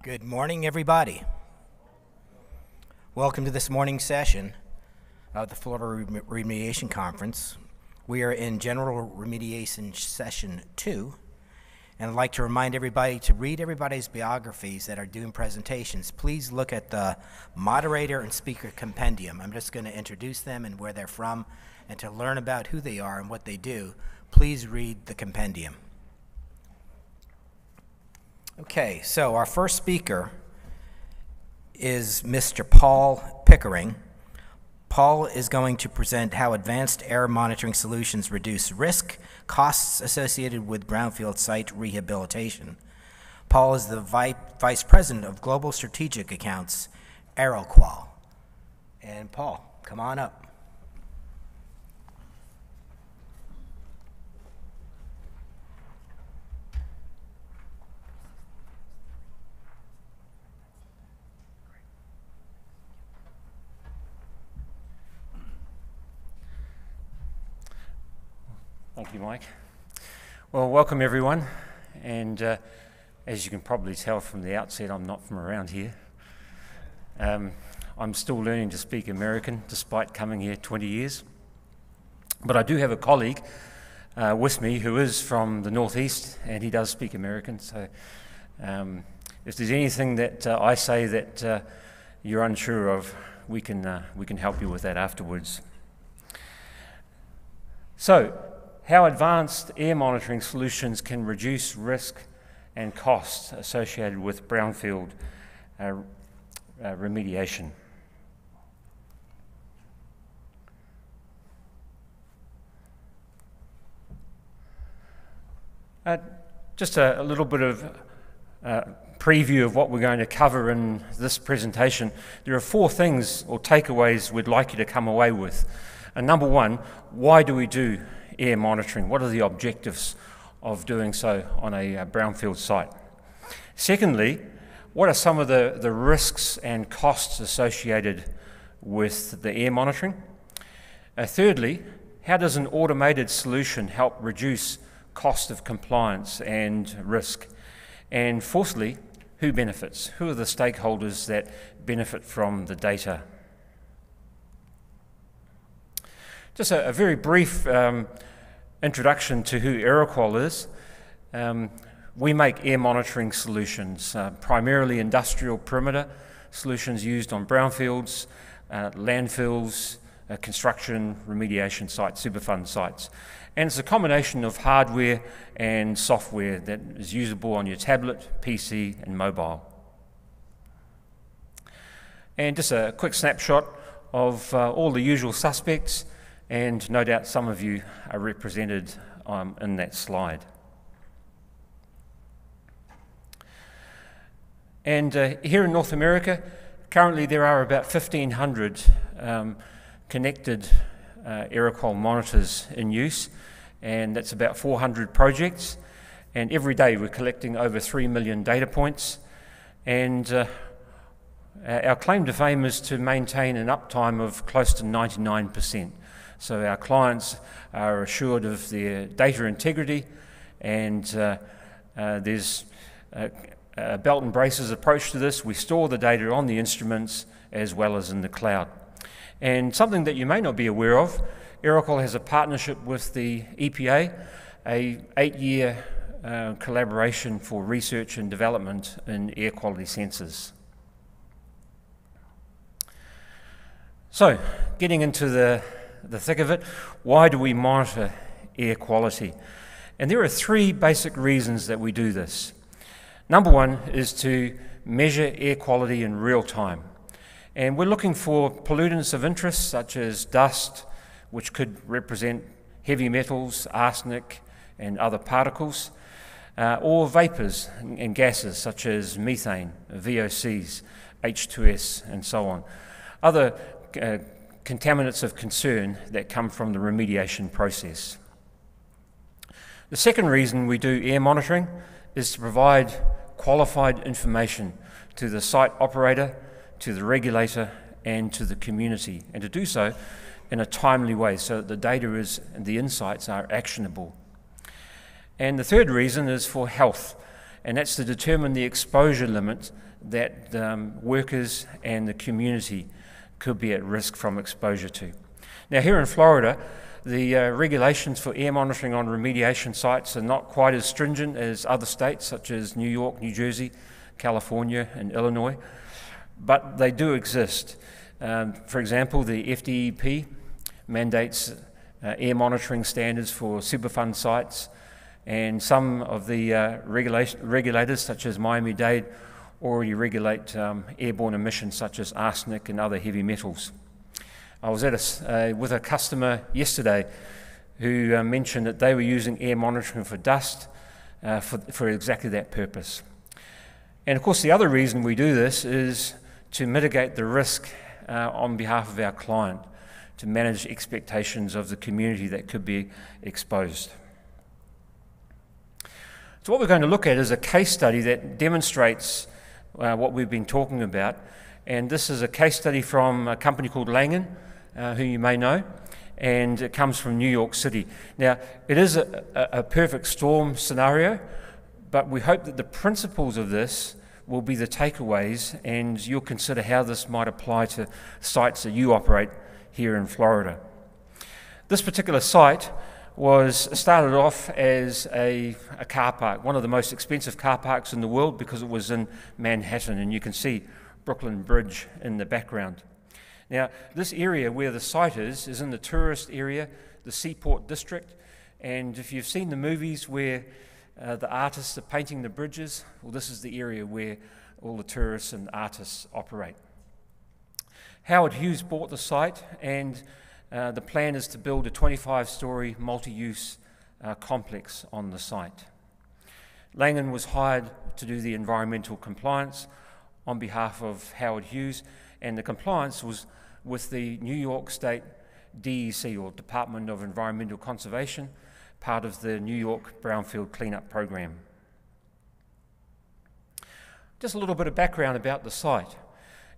Good morning, everybody. Welcome to this morning's session of the Florida Remediation Conference. We are in General Remediation Session 2, and I'd like to remind everybody to read everybody's biographies that are doing presentations. Please look at the Moderator and Speaker Compendium. I'm just going to introduce them and where they're from, and to learn about who they are and what they do, please read the compendium. Okay, so our first speaker is Mr. Paul Pickering. Paul is going to present how advanced air monitoring solutions reduce risk, costs associated with brownfield site rehabilitation. Paul is the Vice President of Global Strategic Accounts, Aeroqual. And Paul, come on up. Thank you, Mike. Well, welcome everyone, and as you can probably tell from the outset, I'm not from around here. I'm still learning to speak American despite coming here 20 years, but I do have a colleague with me who is from the Northeast, and he does speak American, so if there's anything that I say that you're unsure of, we can help you with that afterwards. So, how advanced air monitoring solutions can reduce risk and costs associated with brownfield remediation. Just a little bit of preview of what we're going to cover in this presentation. There are 4 things or takeaways we'd like you to come away with. And number 1, why do we do air monitoring? What are the objectives of doing so on a brownfield site? Secondly, what are some of the risks and costs associated with the air monitoring? Thirdly, how does an automated solution help reduce cost of compliance and risk? And fourthly, who benefits? Who are the stakeholders that benefit from the data? Just a very brief introduction to who Aeroqual is. We make air monitoring solutions, primarily industrial perimeter solutions used on brownfields, landfills, construction, remediation sites, Superfund sites. And it's a combination of hardware and software that is usable on your tablet, PC, and mobile. And just a quick snapshot of all the usual suspects, and no doubt some of you are represented in that slide. And here in North America, currently there are about 1,500 connected Aeroqual monitors in use, and that's about 400 projects. And every day we're collecting over 3 million data points. And our claim to fame is to maintain an uptime of close to 99%. So our clients are assured of their data integrity, and there's a belt and braces approach to this. We store the data on the instruments as well as in the cloud. And something that you may not be aware of, Aeroqual has a partnership with the EPA, a 8-year collaboration for research and development in air quality sensors. So, getting into the thick of it, why do we monitor air quality? And there are 3 basic reasons that we do this. Number 1 is to measure air quality in real time. And we're looking for pollutants of interest such as dust, which could represent heavy metals, arsenic, and other particles, or vapors and gases such as methane, VOCs, H2S, and so on. Other contaminants of concern that come from the remediation process. The second reason we do air monitoring is to provide qualified information to the site operator, to the regulator, and to the community, and to do so in a timely way so that the data and the insights are actionable. And the third reason is for health, and that's to determine the exposure limit that workers and the community could be at risk from exposure to. Now, here in Florida, the regulations for air monitoring on remediation sites are not quite as stringent as other states such as New York, New Jersey, California, and Illinois, but they do exist. For example, the FDEP mandates air monitoring standards for Superfund sites, and some of the regulators, such as Miami-Dade, already regulate airborne emissions such as arsenic and other heavy metals. I was with a customer yesterday who mentioned that they were using air monitoring for dust for exactly that purpose. And of course, the other reason we do this is to mitigate the risk on behalf of our client, to manage expectations of the community that could be exposed. So what we're going to look at is a case study that demonstrates what we've been talking about. And this is a case study from a company called Leigh, who you may know, and it comes from New York City. Now, it is a perfect storm scenario, but we hope that the principles of this will be the takeaways, and you'll consider how this might apply to sites that you operate here in Florida. This particular site was started off as a car park, one of the most expensive car parks in the world because it was in Manhattan, and you can see Brooklyn Bridge in the background. Now, this area where the site is in the tourist area, the Seaport District, and if you've seen the movies where the artists are painting the bridges, well, this is the area where all the tourists and artists operate. Howard Hughes bought the site, and the plan is to build a 25-story multi-use complex on the site. Leigh was hired to do the environmental compliance on behalf of Howard Hughes, and the compliance was with the New York State DEC, or Department of Environmental Conservation, part of the New York Brownfield cleanup program. Just a little bit of background about the site.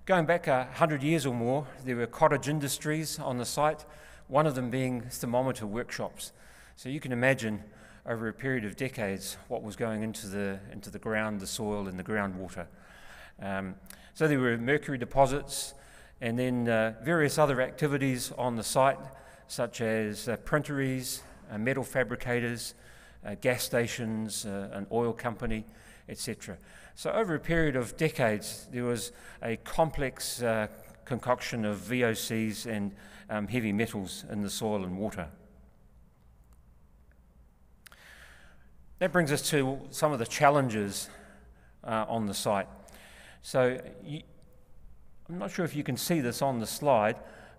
Going back 100 years or more, there were cottage industries on the site, one of them being thermometer workshops. So you can imagine over a period of decades what was going into the ground, the soil and the groundwater. So there were mercury deposits, and then various other activities on the site, such as printeries, metal fabricators, gas stations, an oil company, etc. So over a period of decades, there was a complex concoction of VOCs and heavy metals in the soil and water. That brings us to some of the challenges on the site. So I'm not sure if you can see this on the slide,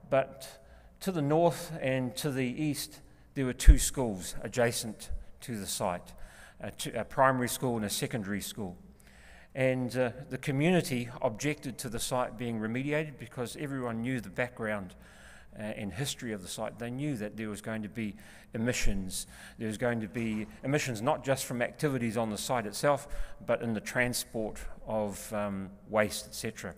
but to the north and to the east, there were two schools adjacent to the site, a primary school and a secondary school. And the community objected to the site being remediated because everyone knew the background and history of the site. They knew that there was going to be emissions. There was going to be emissions not just from activities on the site itself, but in the transport of waste, etc.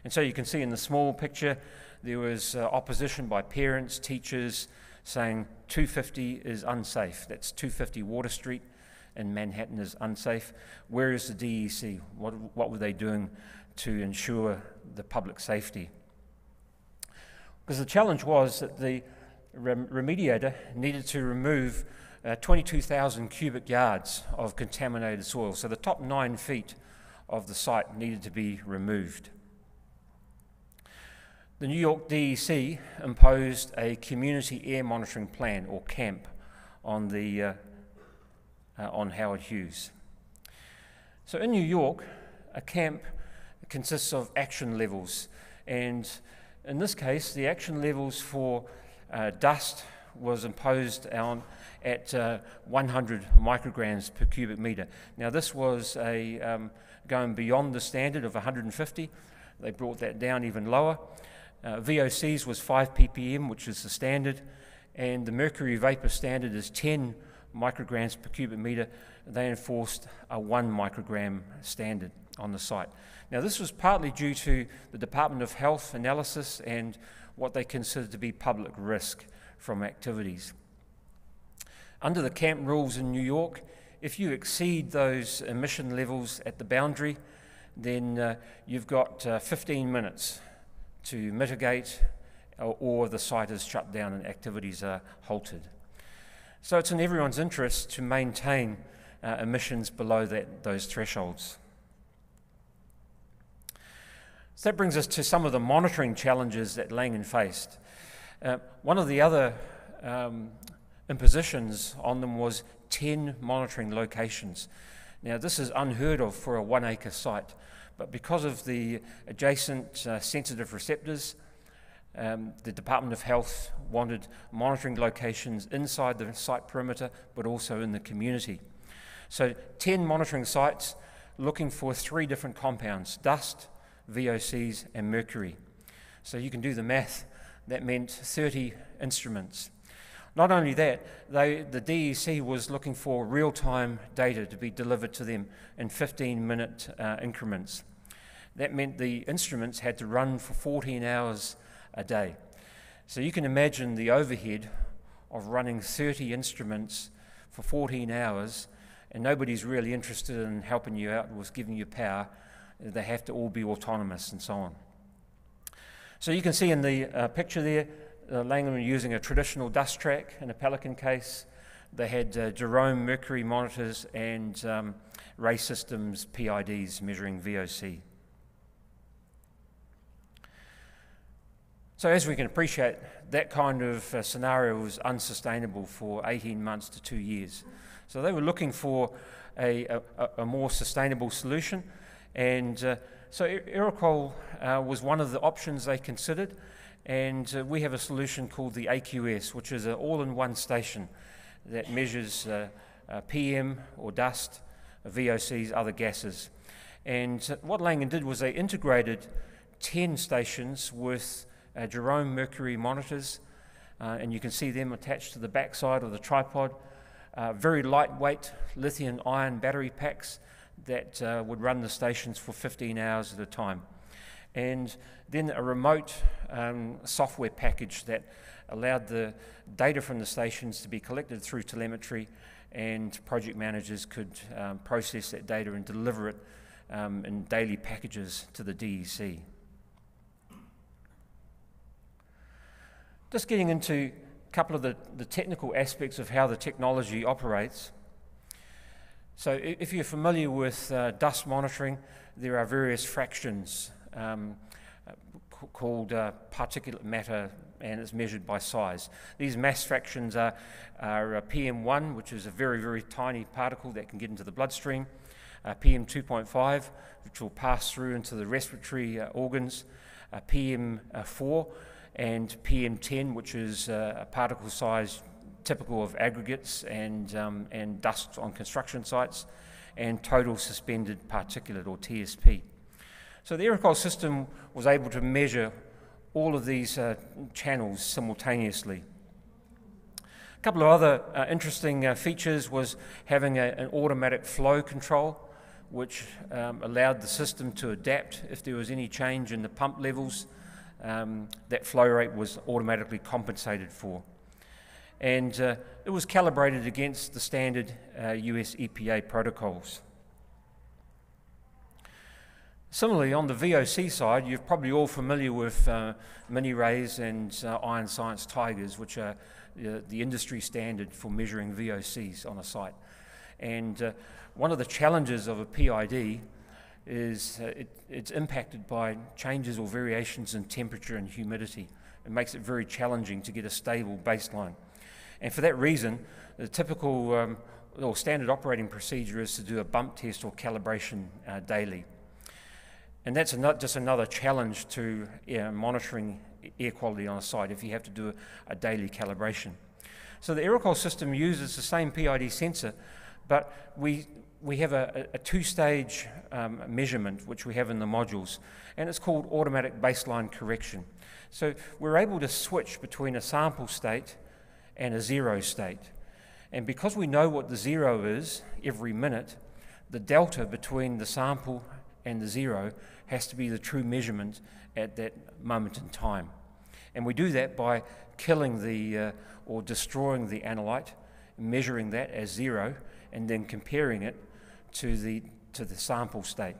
And so you can see in the small picture, there was opposition by parents, teachers, saying 250 is unsafe. That's 250 Water Street in Manhattan is unsafe. Where is the DEC? What were they doing to ensure the public safety? Because the challenge was that the remediator needed to remove 22,000 cubic yards of contaminated soil. So the top 9 feet of the site needed to be removed. The New York DEC imposed a community air monitoring plan, or CAMP, on Howard Hughes. So in New York, a CAMP consists of action levels, and in this case, the action levels for dust was imposed at 100 micrograms per cubic metre. Now this was going beyond the standard of 150. They brought that down even lower. VOCs was 5 ppm, which is the standard, and the mercury vapor standard is 10 micrograms per cubic metre. They enforced a 1 microgram standard on the site. Now this was partly due to the Department of Health analysis and what they considered to be public risk from activities. Under the CAMP rules in New York, if you exceed those emission levels at the boundary, then you've got 15 minutes to mitigate, or the site is shut down and activities are halted. So it's in everyone's interest to maintain emissions below those thresholds. So that brings us to some of the monitoring challenges that Langen faced. One of the other impositions on them was 10 monitoring locations. Now, this is unheard of for a 1 acre site, but because of the adjacent sensitive receptors, the Department of Health wanted monitoring locations inside the site perimeter, but also in the community. So 10 monitoring sites looking for 3 different compounds: dust, VOCs, and mercury. So you can do the math. That meant 30 instruments. Not only that, the DEC was looking for real-time data to be delivered to them in 15-minute increments. That meant the instruments had to run for 14 hours a day. So you can imagine the overhead of running 30 instruments for 14 hours, and nobody's really interested in helping you out with giving you power. They have to all be autonomous and so on. So you can see in the picture there, Langen were using a traditional dust track in a Pelican case. They had Jerome mercury monitors and Ray Systems PIDs measuring VOC. So as we can appreciate, that kind of scenario was unsustainable for 18 months to 2 years. So they were looking for a more sustainable solution, and so Aeroqual was one of the options they considered, and we have a solution called the AQS, which is an all-in-one station that measures PM or dust, VOCs, other gases. And what Langen did was they integrated 10 stations with Jerome mercury monitors, and you can see them attached to the backside of the tripod. Very lightweight lithium-ion battery packs that would run the stations for 15 hours at a time. And then a remote software package that allowed the data from the stations to be collected through telemetry, and project managers could process that data and deliver it in daily packages to the DEC. Just getting into a couple of the technical aspects of how the technology operates. So if you're familiar with dust monitoring, there are various fractions called particulate matter, and it's measured by size. These mass fractions are PM1, which is a very, very tiny particle that can get into the bloodstream, PM2.5, which will pass through into the respiratory organs, PM4, and PM10, which is a particle size typical of aggregates and dust on construction sites, and total suspended particulate, or TSP. So the Aeroqual system was able to measure all of these channels simultaneously. A couple of other interesting features was having an automatic flow control, which allowed the system to adapt if there was any change in the pump levels. That flow rate was automatically compensated for. And it was calibrated against the standard US EPA protocols. Similarly, on the VOC side, you're probably all familiar with mini-rays and Iron Science Tigers, which are the industry standard for measuring VOCs on a site. And one of the challenges of a PID is it's impacted by changes or variations in temperature and humidity. It makes it very challenging to get a stable baseline. And for that reason, the typical or standard operating procedure is to do a bump test or calibration daily. And that's just another challenge to monitoring air quality on a site if you have to do a daily calibration. So the Aeroqual system uses the same PID sensor, but we have a two-stage measurement which we have in the modules, and it's called automatic baseline correction. So we're able to switch between a sample state and a zero state. And because we know what the zero is every minute, the delta between the sample and the zero has to be the true measurement at that moment in time. And we do that by killing or destroying the analyte, measuring that as zero, and then comparing it to the sample state.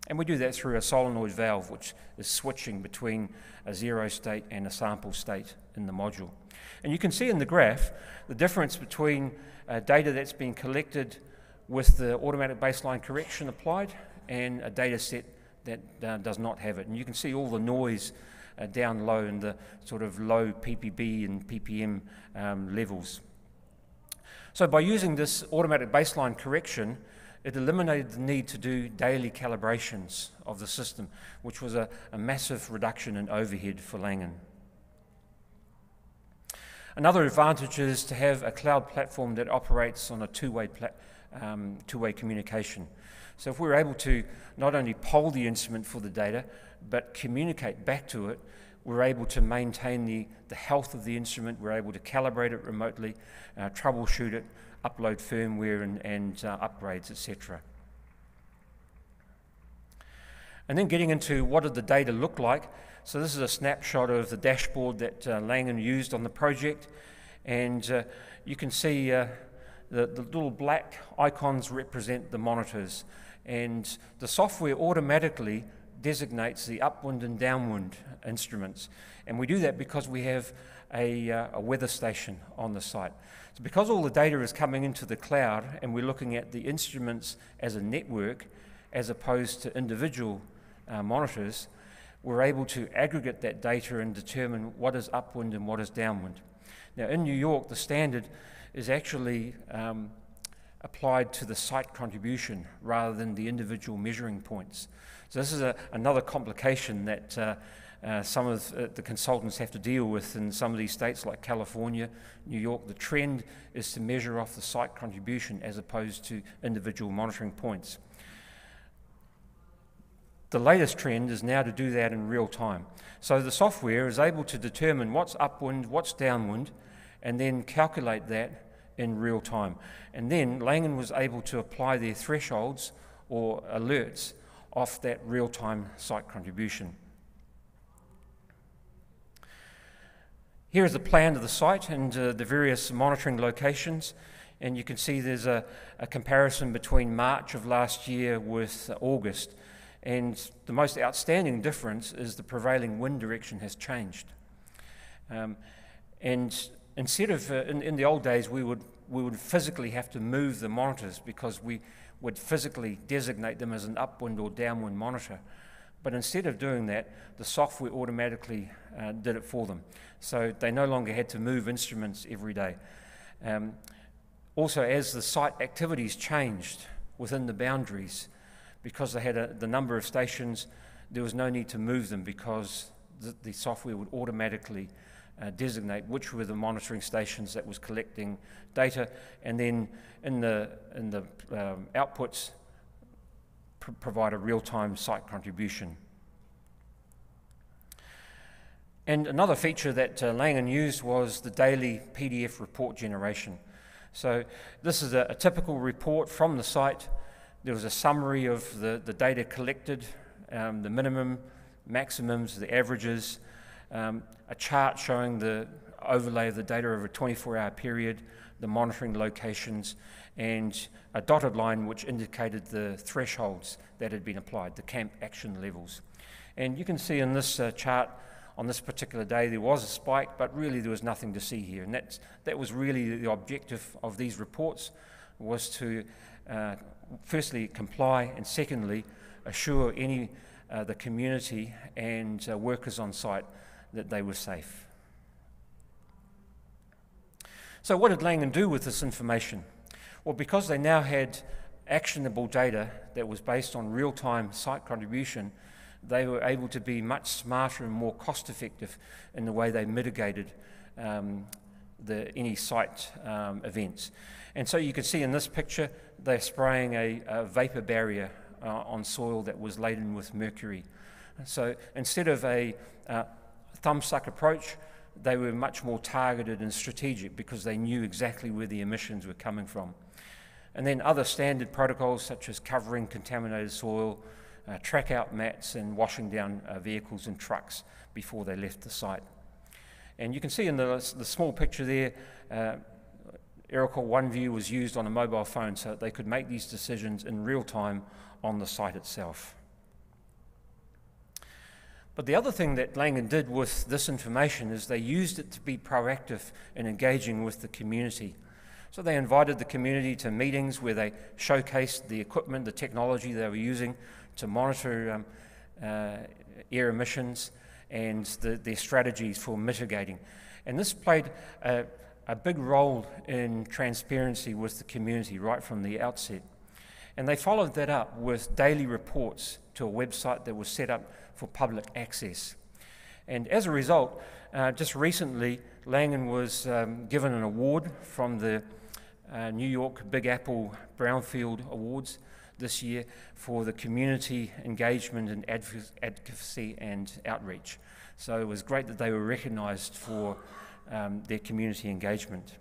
And we do that through a solenoid valve, which is switching between a zero state and a sample state in the module. And you can see in the graph the difference between data that's been collected with the automatic baseline correction applied and a data set that does not have it. And you can see all the noise down low in the sort of low ppb and ppm levels. So by using this automatic baseline correction, it eliminated the need to do daily calibrations of the system, which was a massive reduction in overhead for Langen. Another advantage is to have a cloud platform that operates on a two-way communication. So if we're able to not only poll the instrument for the data, but communicate back to it, we're able to maintain the health of the instrument, we're able to calibrate it remotely, troubleshoot it, upload firmware and upgrades, etc. And then getting into what did the data look like. So this is a snapshot of the dashboard that Langen used on the project, and you can see the little black icons represent the monitors, and the software automatically designates the upwind and downwind instruments, and we do that because we have a weather station on the site. So because all the data is coming into the cloud and we're looking at the instruments as a network as opposed to individual monitors, we're able to aggregate that data and determine what is upwind and what is downwind. Now in New York, the standard is actually applied to the site contribution rather than the individual measuring points. So this is another complication that some of the consultants have to deal with in some of these states like California, New York. The trend is to measure off the site contribution as opposed to individual monitoring points. The latest trend is now to do that in real time. So the software is able to determine what's upwind, what's downwind, and then calculate that in real time. And then Langen was able to apply their thresholds or alerts off that real-time site contribution. Here is the plan of the site and the various monitoring locations, and you can see there's a comparison between March of last year with August, and the most outstanding difference is the prevailing wind direction has changed. And instead of, in the old days, we would physically have to move the monitors because we would physically designate them as an upwind or downwind monitor. But instead of doing that, the software automatically did it for them. So they no longer had to move instruments every day. Also, as the site activities changed within the boundaries, because they had the number of stations, there was no need to move them because the software would automatically designate which were the monitoring stations that was collecting data, and then in the outputs provide a real-time site contribution. And another feature that Langen used was the daily PDF report generation. So this is a typical report from the site. There was a summary of the data collected, the minimum, maximums, the averages, a chart showing the overlay of the data over a 24-hour period, the monitoring locations, and a dotted line which indicated the thresholds that had been applied, the camp action levels. And you can see in this chart, on this particular day, there was a spike, but really there was nothing to see here. And that was really the objective of these reports, was to firstly comply, and secondly assure the community and workers on site that they were safe. So what did Langen do with this information? Well, because they now had actionable data that was based on real-time site contribution, they were able to be much smarter and more cost-effective in the way they mitigated any site events. And so you can see in this picture, they're spraying a vapor barrier on soil that was laden with mercury. So instead of a thumbsuck approach, they were much more targeted and strategic because they knew exactly where the emissions were coming from. And then other standard protocols such as covering contaminated soil, track out mats, and washing down vehicles and trucks before they left the site. And you can see in the small picture there, Aeroqual OneView was used on a mobile phone so that they could make these decisions in real time on the site itself. But the other thing that Langen did with this information is they used it to be proactive in engaging with the community. So they invited the community to meetings where they showcased the equipment, the technology they were using to monitor air emissions and their strategies for mitigating. And this played a big role in transparency with the community right from the outset. And they followed that up with daily reports to a website that was set up for public access. And as a result, just recently, Langen was given an award from the New York Big Apple Brownfield Awards this year for the community engagement and advocacy and outreach. So it was great that they were recognised for their community engagement.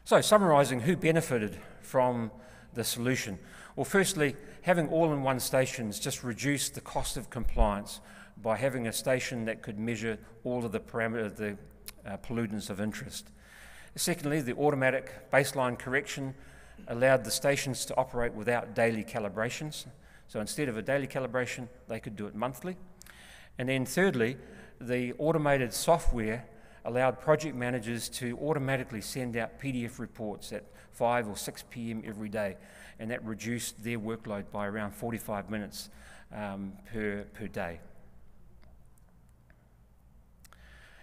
So summarising who benefited from the solution. Well, firstly, having all-in-one stations just reduced the cost of compliance by having a station that could measure all of the parameters, the pollutants of interest. Secondly, the automatic baseline correction allowed the stations to operate without daily calibrations. So instead of a daily calibration, they could do it monthly. And then thirdly, the automated software allowed project managers to automatically send out PDF reports at 5 or 6 p.m. every day, and that reduced their workload by around 45 minutes per day.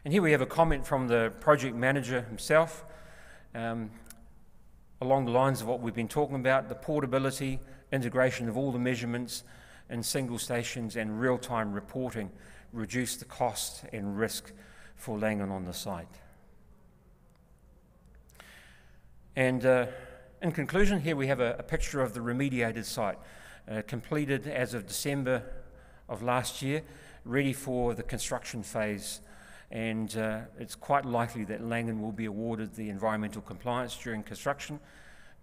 And here we have a comment from the project manager himself, along the lines of what we've been talking about, the portability, integration of all the measurements in single stations and real-time reporting reduced the cost and risk for Langen on the site. And in conclusion, here we have a picture of the remediated site, completed as of December of last year, ready for the construction phase. And it's quite likely that Langen will be awarded the environmental compliance during construction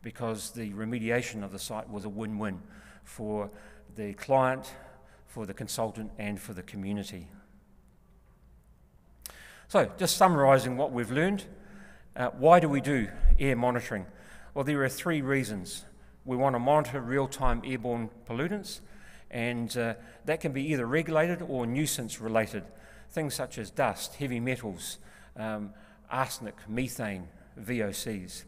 because the remediation of the site was a win-win for the client, for the consultant, and for the community. So, just summarising what we've learned, why do we do air monitoring? Well, there are 3 reasons. We want to monitor real-time airborne pollutants, and that can be either regulated or nuisance-related. Things such as dust, heavy metals, arsenic, methane, VOCs.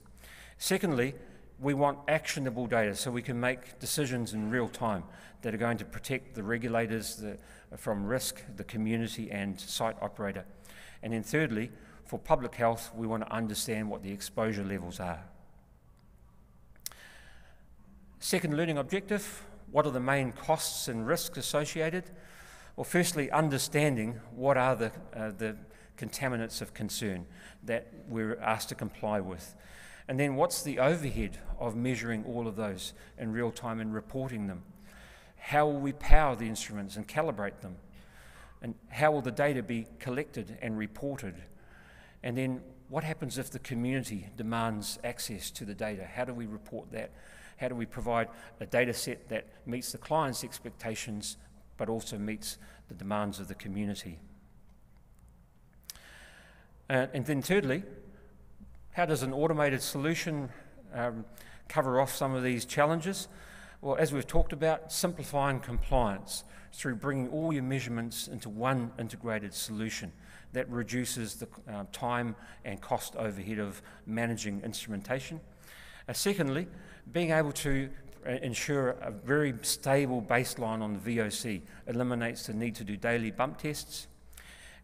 Secondly, we want actionable data so we can make decisions in real time that are going to protect the regulators from risk, the community and site operator. And then thirdly, for public health, we want to understand what the exposure levels are. Second learning objective, what are the main costs and risks associated? Well, firstly, understanding what are the contaminants of concern that we're asked to comply with. And then what's the overhead of measuring all of those in real time and reporting them? How will we power the instruments and calibrate them? And how will the data be collected and reported? And then what happens if the community demands access to the data? How do we report that? How do we provide a data set that meets the client's expectations but also meets the demands of the community? And then thirdly, how does an automated solution cover off some of these challenges? Well, as we've talked about, simplifying compliance through bringing all your measurements into one integrated solution that reduces the time and cost overhead of managing instrumentation. Secondly, being able to ensure a very stable baseline on the VOC eliminates the need to do daily bump tests.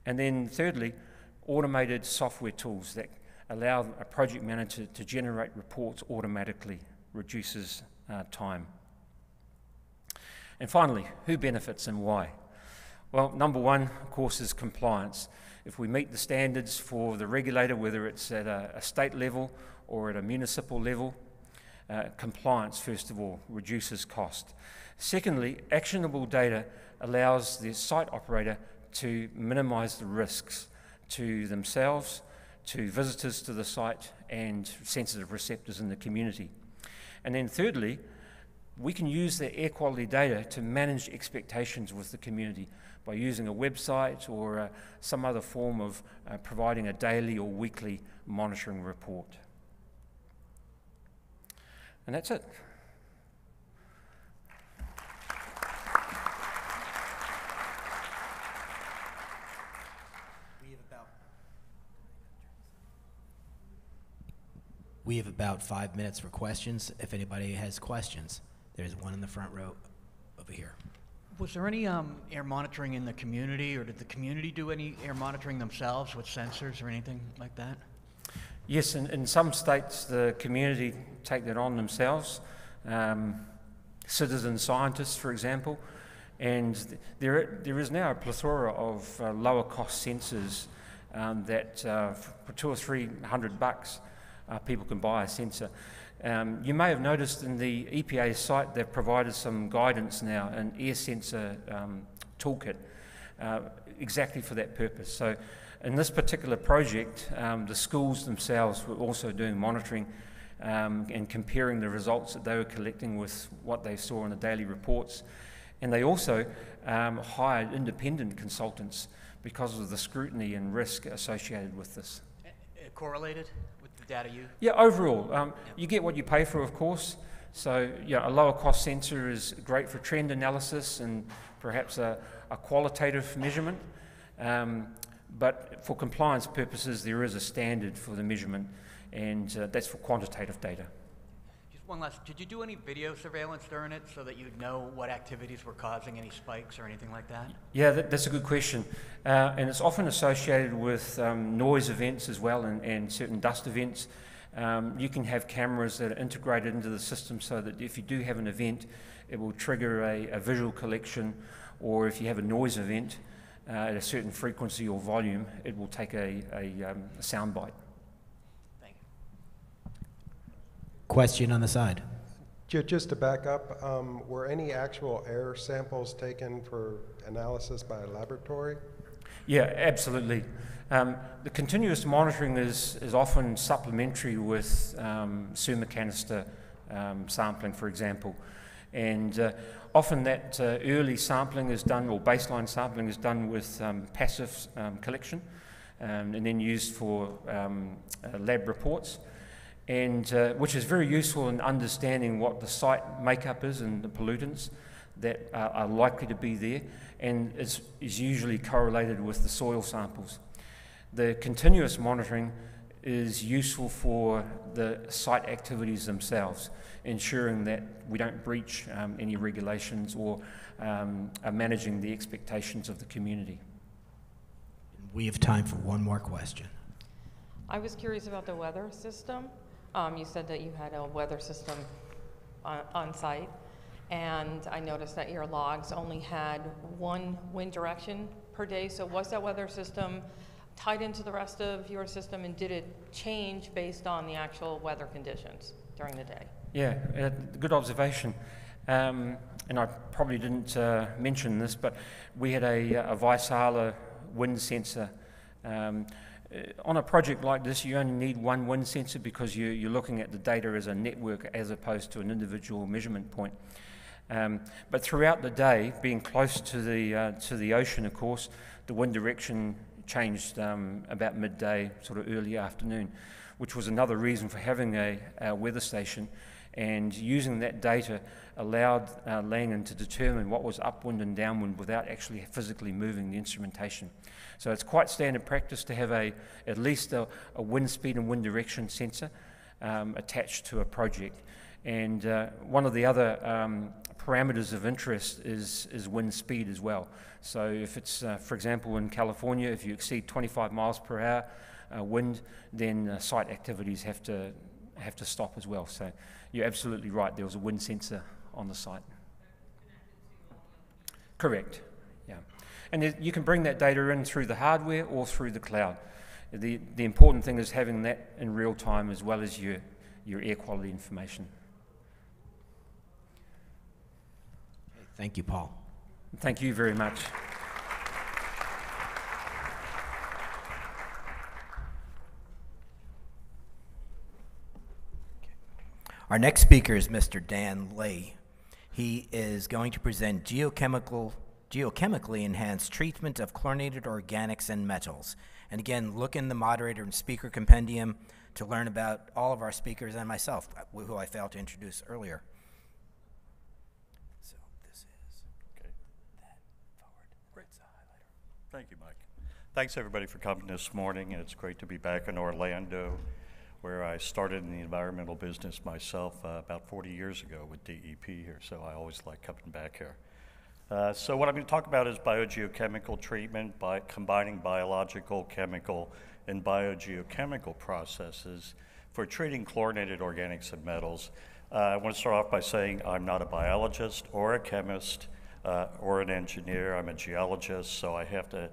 And then thirdly, automated software tools that allow a project manager to generate reports automatically reduces time. And finally, who benefits and why? Well, number one, of course, is compliance. If we meet the standards for the regulator, whether it's at a state level or at a municipal level, compliance, first of all, reduces cost. Secondly, actionable data allows the site operator to minimise the risks to themselves, to visitors to the site, and sensitive receptors in the community. And then thirdly, we can use the air quality data to manage expectations with the community by using a website or some other form of providing a daily or weekly monitoring report. And that's it. We have about 5 minutes for questions. If anybody has questions, there's one in the front row over here. Was there any air monitoring in the community, or did the community do any air monitoring themselves with sensors or anything like that? Yes, in some states the community take that on themselves, citizen scientists, for example, and there is now a plethora of lower cost sensors that for $200 or $300 people can buy a sensor. You may have noticed in the EPA site they've provided some guidance now, an air sensor toolkit, exactly for that purpose. So in this particular project, the schools themselves were also doing monitoring and comparing the results that they were collecting with what they saw in the daily reports. And they also hired independent consultants because of the scrutiny and risk associated with this. Correlated with the data you? Yeah, overall, you get what you pay for, of course. So, yeah, a lower cost sensor is great for trend analysis and perhaps a qualitative measurement. But for compliance purposes, there is a standard for the measurement, and that's for quantitative data. Just one last, did you do any video surveillance during it so that you'd know what activities were causing any spikes or anything like that? Yeah, that's a good question. And it's often associated with noise events as well, and certain dust events. You can have cameras that are integrated into the system so that if you do have an event, it will trigger a visual collection, or if you have a noise event at a certain frequency or volume, it will take a sound bite. Thank you. Question on the side. Just to back up, were any actual air samples taken for analysis by a laboratory? Yeah, absolutely. The continuous monitoring is often supplementary with Suma canister sampling, for example. And often that early sampling is done, or baseline sampling is done with passive collection and then used for lab reports, and which is very useful in understanding what the site makeup is and the pollutants that are likely to be there, and is usually correlated with the soil samples. The continuous monitoring is useful for the site activities themselves, ensuring that we don't breach any regulations or are managing the expectations of the community. We have time for one more question. I was curious about the weather system. You said that you had a weather system on site, and I noticed that your logs only had one wind direction per day. So was that weather system tied into the rest of your system, and did it change based on the actual weather conditions during the day? Yeah, good observation. And I probably didn't mention this, but we had a Vaisala wind sensor. On a project like this, you only need one wind sensor because you're looking at the data as a network as opposed to an individual measurement point. But throughout the day, being close to the ocean, of course, the wind direction changed about midday, sort of early afternoon, which was another reason for having a weather station. And using that data allowed Langen to determine what was upwind and downwind without actually physically moving the instrumentation. So it's quite standard practice to have at least a wind speed and wind direction sensor attached to a project. And one of the other parameters of interest is wind speed as well. So if it's, for example, in California, if you exceed 25 miles per hour wind, then site activities have to stop as well. So you're absolutely right, there was a wind sensor on the site. Correct, yeah. And you can bring that data in through the hardware or through the cloud. The important thing is having that in real time as well as your air quality information. Thank you, Paul. Thank you very much. Our next speaker is Mr. Dan Leigh. He is going to present geochemically enhanced treatment of chlorinated organics and metals. And again, look in the moderator and speaker compendium to learn about all of our speakers and myself, who I failed to introduce earlier. So this is that forward. Great. It's a highlighter. Thank you, Mike. Thanks everybody for coming this morning. It's great to be back in Orlando. where I started in the environmental business myself about 40 years ago with DEP here, so I always like coming back here. So what I'm going to talk about is biogeochemical treatment by combining biological, chemical, and biogeochemical processes for treating chlorinated organics and metals. I want to start off by saying I'm not a biologist or a chemist or an engineer. I'm a geologist, so I have to,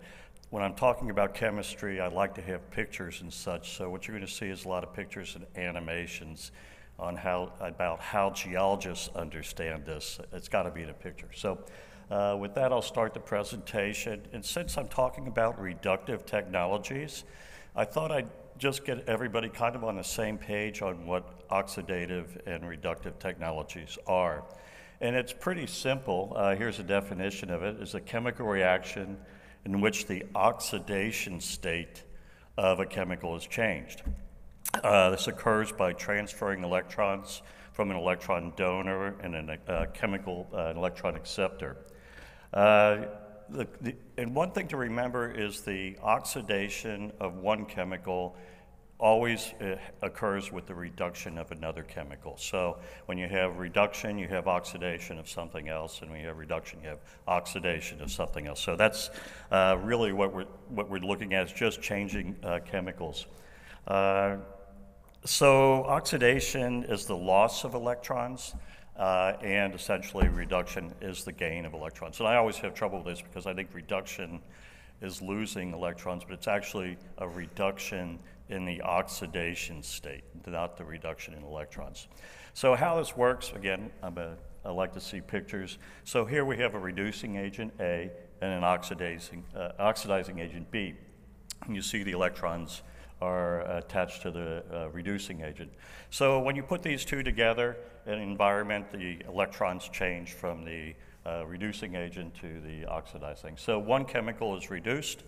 when I'm talking about chemistry, I like to have pictures and such. So what you're going to see is a lot of pictures and animations on about how geologists understand this. It's got to be in a picture. So with that, I'll start the presentation. And since I'm talking about reductive technologies, I thought I'd just get everybody kind of on the same page on what oxidative and reductive technologies are. And it's pretty simple. Here's a definition of it. It's a chemical reaction in which the oxidation state of a chemical is changed. This occurs by transferring electrons from an electron donor and an electron acceptor. And one thing to remember is the oxidation of one chemical always occurs with the reduction of another chemical. So when you have reduction, you have oxidation of something else, and when you have reduction, you have oxidation of something else. So that's really what we're looking at, is just changing chemicals. So oxidation is the loss of electrons, and essentially reduction is the gain of electrons. And I always have trouble with this because I think reduction is losing electrons, but it's actually a reduction in the oxidation state, not the reduction in electrons. So how this works, again, I like to see pictures. So here we have a reducing agent A and an oxidizing agent B. And you see the electrons are attached to the reducing agent. So when you put these two together in an environment, the electrons change from the reducing agent to the oxidizing. So one chemical is reduced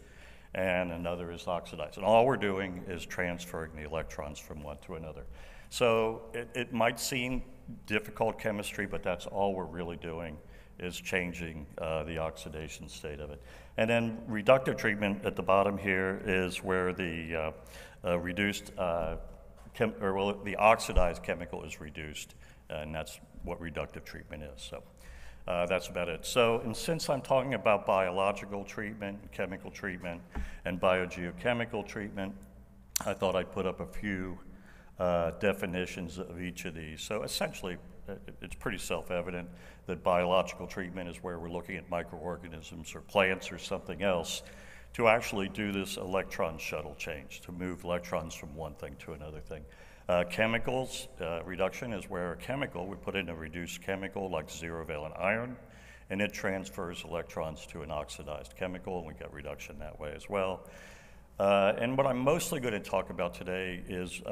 and another is oxidized. And all we're doing is transferring the electrons from one to another. So it might seem difficult chemistry, but that's all we're really doing, is changing the oxidation state of it. And then reductive treatment at the bottom here is where the the oxidized chemical is reduced, and that's what reductive treatment is. So that's about it. So, and since I'm talking about biological treatment, chemical treatment, and biogeochemical treatment, I thought I'd put up a few definitions of each of these. So essentially, it's pretty self-evident that biological treatment is where we're looking at microorganisms or plants or something else to actually do this electron shuttle change, to move electrons from one thing to another thing. Chemicals, reduction is where a chemical, we put in a reduced chemical like zero-valent iron, and it transfers electrons to an oxidized chemical, and we get reduction that way as well. And what I'm mostly going to talk about today is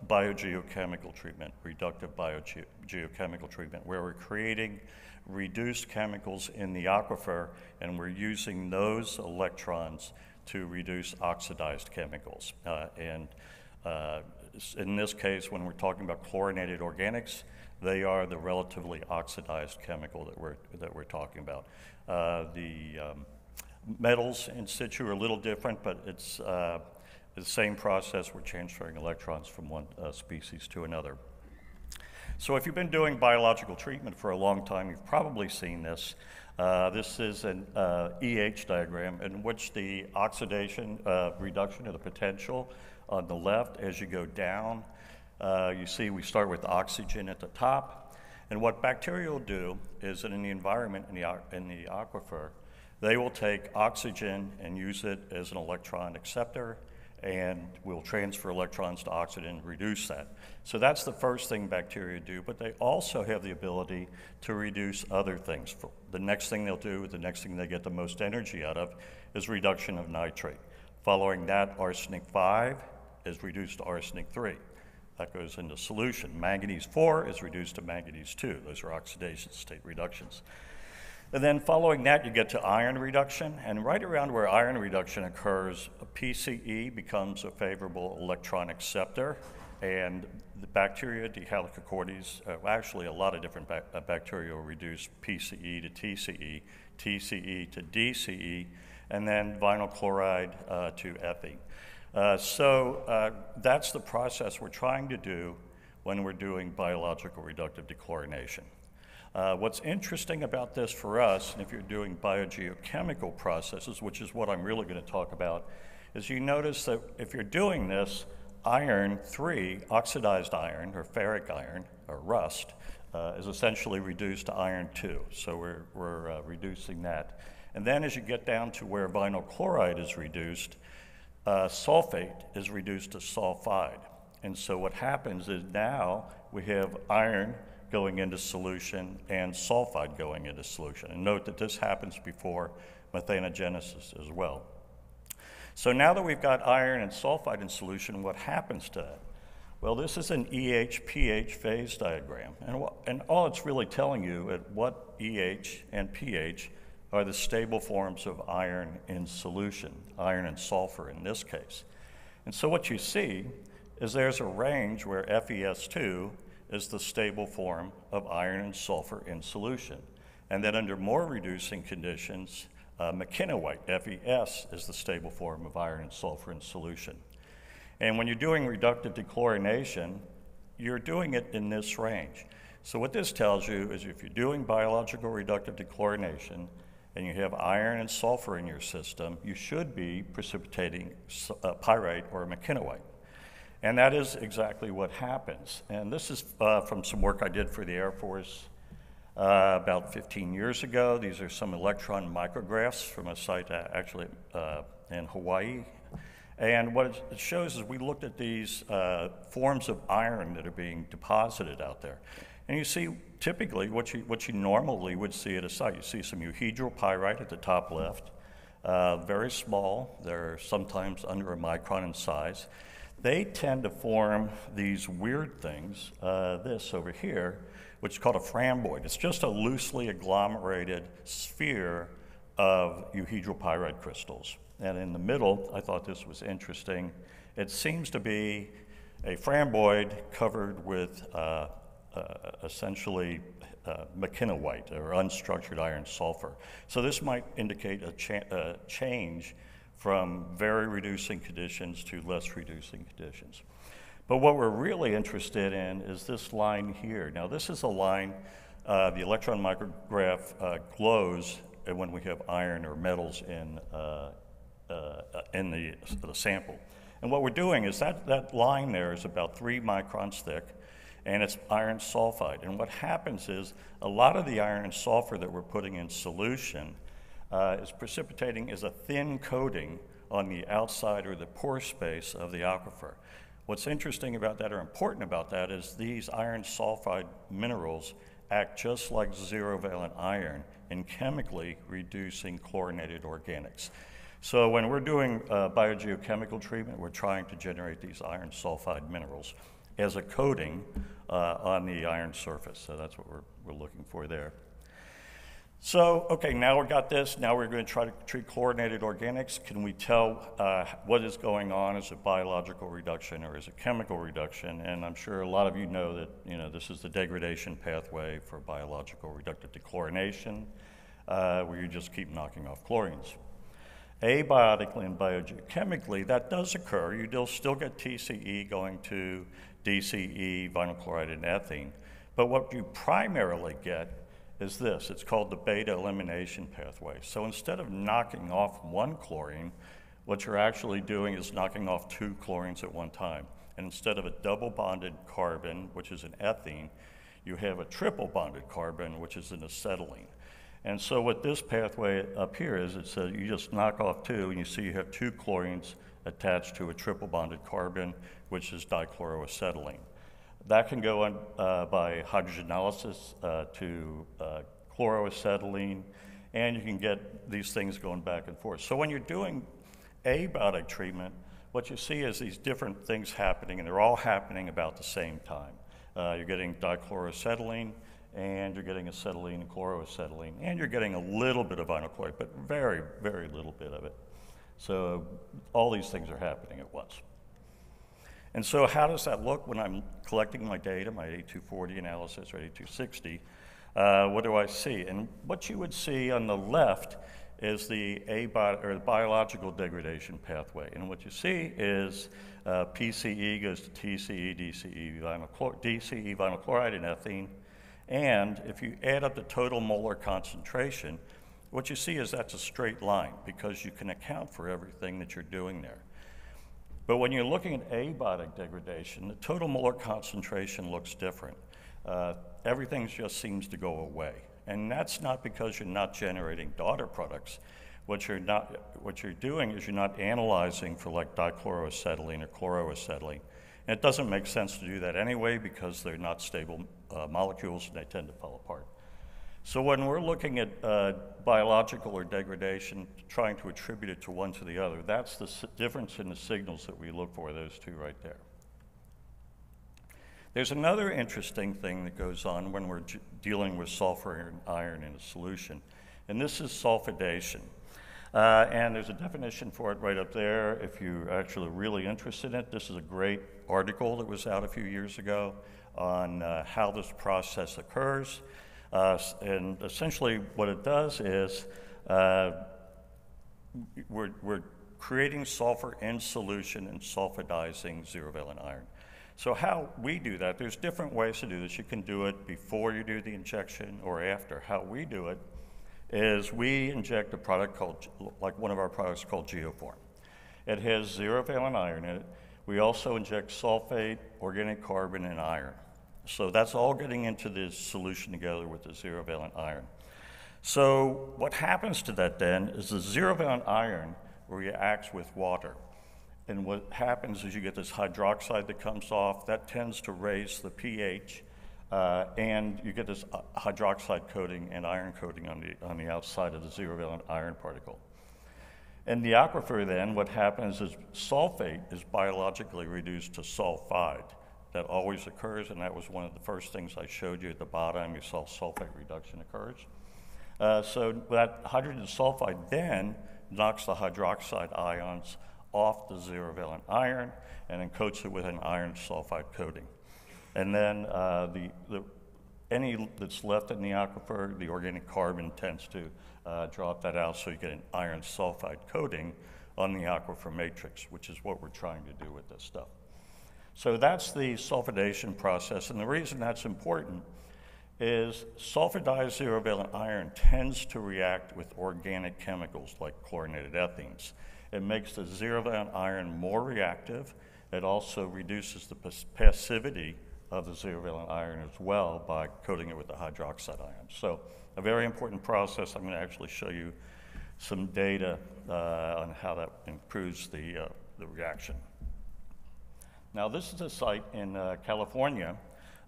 biogeochemical treatment, reductive biogeochemical treatment, where we're creating reduced chemicals in the aquifer, and we're using those electrons to reduce oxidized chemicals. In this case, when we're talking about chlorinated organics, they are the relatively oxidized chemical that we're talking about. Metals in situ are a little different, but it's the same process. We're transferring electrons from one species to another. So if you've been doing biological treatment for a long time, you've probably seen this. This is an EH diagram in which the oxidation reduction of the potential on the left, as you go down, you see we start with oxygen at the top. And what bacteria will do is that in the environment, in the aquifer, they will take oxygen and use it as an electron acceptor, and will transfer electrons to oxygen and reduce that. So that's the first thing bacteria do, but they also have the ability to reduce other things. The next thing they'll do, the next thing they get the most energy out of, is reduction of nitrate. Following that, arsenic 5 is reduced to arsenic 3. That goes into solution. Manganese 4 is reduced to manganese 2. Those are oxidation state reductions. And then following that, you get to iron reduction. And right around where iron reduction occurs, a PCE becomes a favorable electron acceptor. And the bacteria, D. helicocordes, actually a lot of different bacteria will reduce PCE to TCE, TCE to DCE, and then vinyl chloride to Fe. That's the process we're trying to do when we're doing biological reductive dechlorination. What's interesting about this for us, and if you're doing biogeochemical processes, which is what I'm really going to talk about, is you notice that if you're doing this, iron 3, oxidized iron, or ferric iron, or rust, is essentially reduced to iron 2. So we're reducing that. And then as you get down to where vinyl chloride is reduced, sulfate is reduced to sulfide. And so what happens is now we have iron going into solution and sulfide going into solution. And note that this happens before methanogenesis as well. So now that we've got iron and sulfide in solution, what happens to that? Well, this is an EH-pH phase diagram. And all it's really telling you is what EH and pH are the stable forms of iron in solution, iron and sulfur in this case. And so what you see is there's a range where FeS2 is the stable form of iron and sulfur in solution. And then under more reducing conditions, McKenna-White, FeS, is the stable form of iron and sulfur in solution. And when you're doing reductive dechlorination, you're doing it in this range. So what this tells you is if you're doing biological reductive dechlorination and you have iron and sulfur in your system, you should be precipitating pyrite or McKenna-White. And that is exactly what happens. And this is from some work I did for the Air Force about 15 years ago. These are some electron micrographs from a site actually in Hawaii. And what it shows is we looked at these forms of iron that are being deposited out there. And you see typically what you normally would see at a site. You see some euhedral pyrite at the top left, very small. They're sometimes under a micron in size. They tend to form these weird things, this over here, which is called a framboid. It's just a loosely agglomerated sphere of euhedral pyrite crystals. And in the middle, I thought this was interesting. It seems to be a framboid covered with essentially McKenna-White or unstructured iron sulfur. So this might indicate a change from very reducing conditions to less reducing conditions. But what we're really interested in is this line here. Now this is a line, the electron micrograph glows when we have iron or metals in the sample. And what we're doing is that line there is about 3 microns thick, and it's iron sulfide. And what happens is a lot of the iron and sulfur that we're putting in solution is precipitating as a thin coating on the outside or the pore space of the aquifer. What's interesting about that or important about that is these iron sulfide minerals act just like zero-valent iron in chemically reducing chlorinated organics. So when we're doing biogeochemical treatment, we're trying to generate these iron sulfide minerals as a coating on the iron surface. So that's what we're looking for there. So, okay, now we've got this. Now we're going to try to treat chlorinated organics. Can we tell what is going on? Is it biological reduction or is it chemical reduction? And I'm sure a lot of you know that this is the degradation pathway for biological reductive dechlorination, where you just keep knocking off chlorines. Abiotically and biogeochemically, that does occur. You still get TCE going to DCE, vinyl chloride, and ethene. But what you primarily get is this. It's called the beta elimination pathway. So instead of knocking off 1 chlorine, what you're actually doing is knocking off 2 chlorines at one time. And instead of a double bonded carbon, which is an ethene, you have a triple bonded carbon, which is an acetylene. And so what this pathway up here is, it says you just knock off 2, and you see you have 2 chlorines attached to a triple bonded carbon, which is dichloroacetylene. That can go on by hydrogenolysis to chloroacetylene, and you can get these things going back and forth. So when you're doing abiotic treatment, what you see is these different things happening, and they're all happening about the same time. You're getting dichloroacetylene, and you're getting acetylene and chloroacetylene, and you're getting a little bit of vinyl chloride, but very, very little bit of it. So all these things are happening at once. And so how does that look when I'm collecting my data, my 8240 analysis or 8260? What do I see? And what you would see on the left is the biological degradation pathway. And what you see is PCE goes to TCE, DCE, vinyl chloride, and ethene. And if you add up the total molar concentration, what you see is that's a straight line because you can account for everything that you're doing there. But when you're looking at abiotic degradation, the total molar concentration looks different. Everything just seems to go away. And that's not because you're not generating daughter products. What you're doing is you're not analyzing for like dichloroacetylene or chloroacetylene. And it doesn't make sense to do that anyway because they're not stable molecules and they tend to fall apart. So when we're looking at biological or degradation, trying to attribute it to one to the other, that's the difference in the signals that we look for, those two right there. There's another interesting thing that goes on when we're dealing with sulfur and iron in a solution, and this is sulfidation. And there's a definition for it right up there if you're actually really interested in it. This is a great article that was out a few years ago on how this process occurs. And essentially what it does is we're creating sulfur in solution and sulfidizing zero-valent iron. So how we do that, there's different ways to do this. You can do it before you do the injection or after. How we do it is we inject a product called, like one of our products called Geoform. It has zero-valent iron in it. We also inject sulfate, organic carbon, and iron. So that's all getting into this solution together with the zero-valent iron. So what happens to that then is the zero-valent iron reacts with water. And what happens is you get this hydroxide that comes off. That tends to raise the pH, and you get this hydroxide coating and iron coating on the outside of the zero-valent iron particle. In the aquifer then, what happens is sulfate is biologically reduced to sulfide. That always occurs, and that was one of the first things I showed you at the bottom. You saw sulfate reduction occurs. So that hydrogen sulfide then knocks the hydroxide ions off the zero-valent iron and then coats it with an iron sulfide coating. And then any that's left in the aquifer, the organic carbon tends to drop that out, so you get an iron sulfide coating on the aquifer matrix, which is what we're trying to do with this stuff. So that's the sulfidation process, and the reason that's important is sulfidized zero-valent iron tends to react with organic chemicals like chlorinated ethenes. It makes the zero-valent iron more reactive. It also reduces the passivity of the zero-valent iron as well by coating it with the hydroxide ion. So a very important process. I'm going to actually show you some data on how that improves the reaction. Now this is a site in California,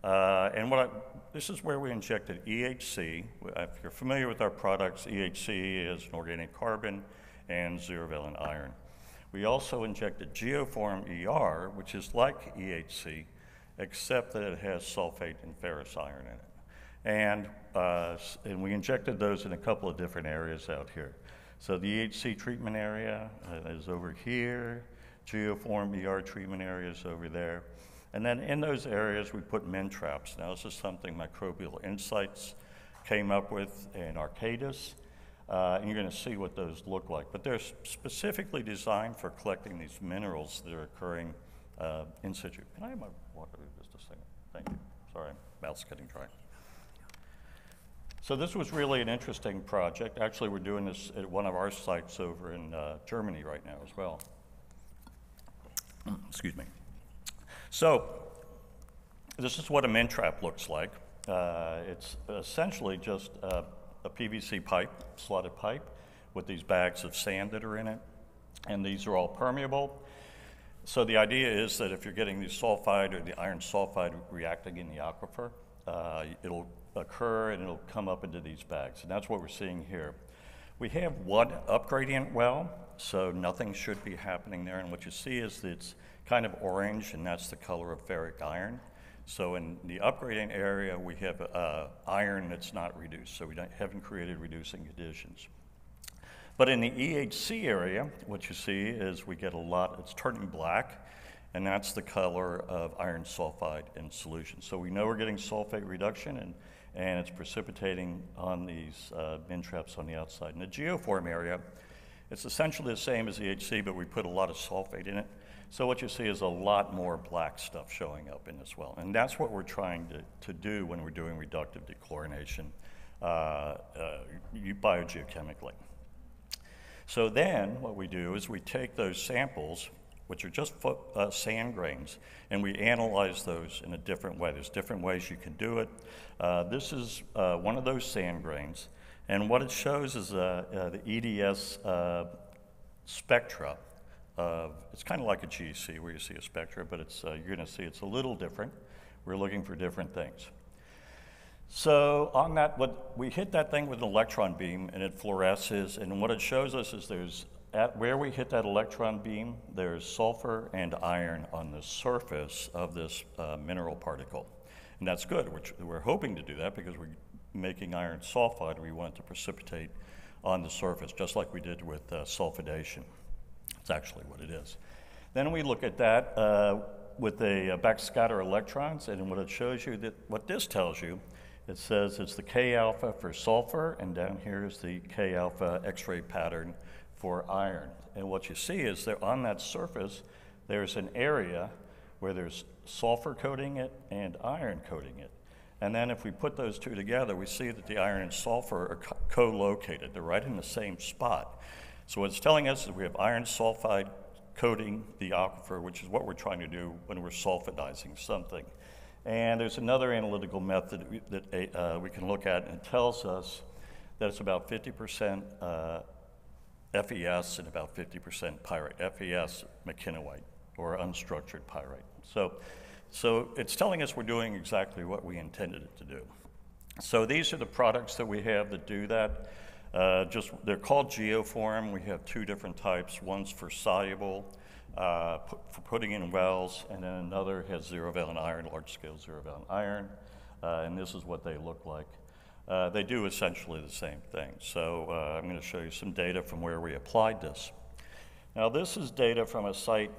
and this is where we injected EHC. If you're familiar with our products, EHC is an organic carbon and zero-valent iron. We also injected Geoform ER, which is like EHC, except that it has sulfate and ferrous iron in it. And we injected those in a couple of different areas out here. So the EHC treatment area is over here. Geoform ER treatment areas over there. And then in those areas, we put min traps. Now, this is something Microbial Insights came up with in Arcadis. And you're going to see what those look like. But they're specifically designed for collecting these minerals that are occurring in situ. Can I have my water just a second? Thank you. Sorry, mouth's getting dry. So this was really an interesting project. Actually, we're doing this at one of our sites over in Germany right now as well. Excuse me. So this is what a min trap looks like. It's essentially just a PVC pipe, slotted pipe, with these bags of sand that are in it. And these are all permeable. So the idea is that if you're getting the sulfide or the iron sulfide reacting in the aquifer, it'll occur and it'll come up into these bags. And that's what we're seeing here. We have one upgradient well, so nothing should be happening there. And what you see is that it's kind of orange, and that's the color of ferric iron. So in the upgradient area, we have iron that's not reduced, so we haven't created reducing conditions. But in the EHC area, what you see is we get a lot, it's turning black, and that's the color of iron sulfide in solution. So we know we're getting sulfate reduction, and it's precipitating on these min traps on the outside. In the geoform area, it's essentially the same as the HC, but we put a lot of sulfate in it. So what you see is a lot more black stuff showing up in this well. And that's what we're trying to do when we're doing reductive dechlorination biogeochemically. So then what we do is we take those samples, which are just sand grains, and we analyze those in a different way. There's different ways you can do it. This is one of those sand grains, and what it shows is the EDS spectra. It's kind of like a GC where you see a spectra, but it's, you're going to see it's a little different. We're looking for different things. So on that, we hit that thing with an electron beam, and it fluoresces, and what it shows us is where we hit that electron beam, there's sulfur and iron on the surface of this mineral particle. And that's good. We're hoping to do that because we're making iron sulfide. We want it to precipitate on the surface, just like we did with sulfidation. It's actually what it is. Then we look at that with the backscatter electrons, and what it shows you, what this tells you, it says it's the K alpha for sulfur, and down here is the K alpha X-ray pattern for iron. And what you see is that on that surface, there's an area where there's sulfur coating it and iron coating it. And then if we put those two together, we see that the iron and sulfur are co-located. They're right in the same spot. So what it's telling us is we have iron sulfide coating the aquifer, which is what we're trying to do when we're sulfidizing something. And there's another analytical method that we can look at, and it tells us that it's about 50% FES and about 50% pyrite. FES, McKinowite, or unstructured pyrite. So it's telling us we're doing exactly what we intended it to do. So these are the products that we have that do that. They're called geoform. We have two different types. One's for soluble, for putting in wells, and then another has zero-valent iron, large-scale zero-valent iron, and this is what they look like. They do essentially the same thing. So I'm going to show you some data from where we applied this. Now this is data from a site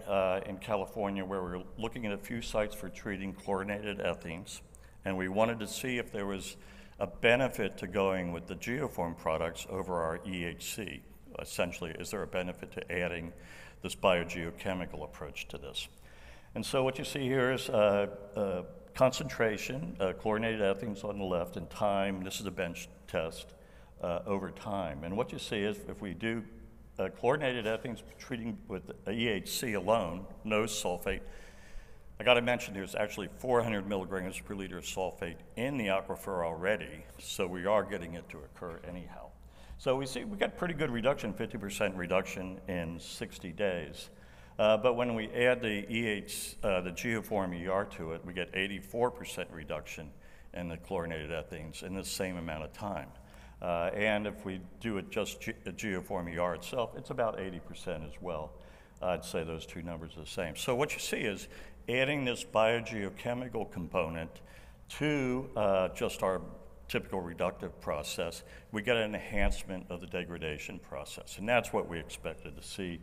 in California where we're looking at a few sites for treating chlorinated ethanes, and we wanted to see if there was a benefit to going with the geoform products over our EHC. Essentially, is there a benefit to adding this biogeochemical approach to this? And so what you see here is concentration, chlorinated ethanes on the left, and time. This is a bench test over time. And what you see is if we do chlorinated ethanes treating with EHC alone, no sulfate, I got to mention there's actually 400 milligrams per liter of sulfate in the aquifer already, so we are getting it to occur anyhow. So we see we got pretty good reduction, 50% reduction in 60 days. But when we add the geoform ER to it, we get 84% reduction in the chlorinated ethanes in the same amount of time. And if we do it just geoform ER itself, it's about 80% as well. I'd say those two numbers are the same. So what you see is adding this biogeochemical component to just our typical reductive process, we get an enhancement of the degradation process. And that's what we expected to see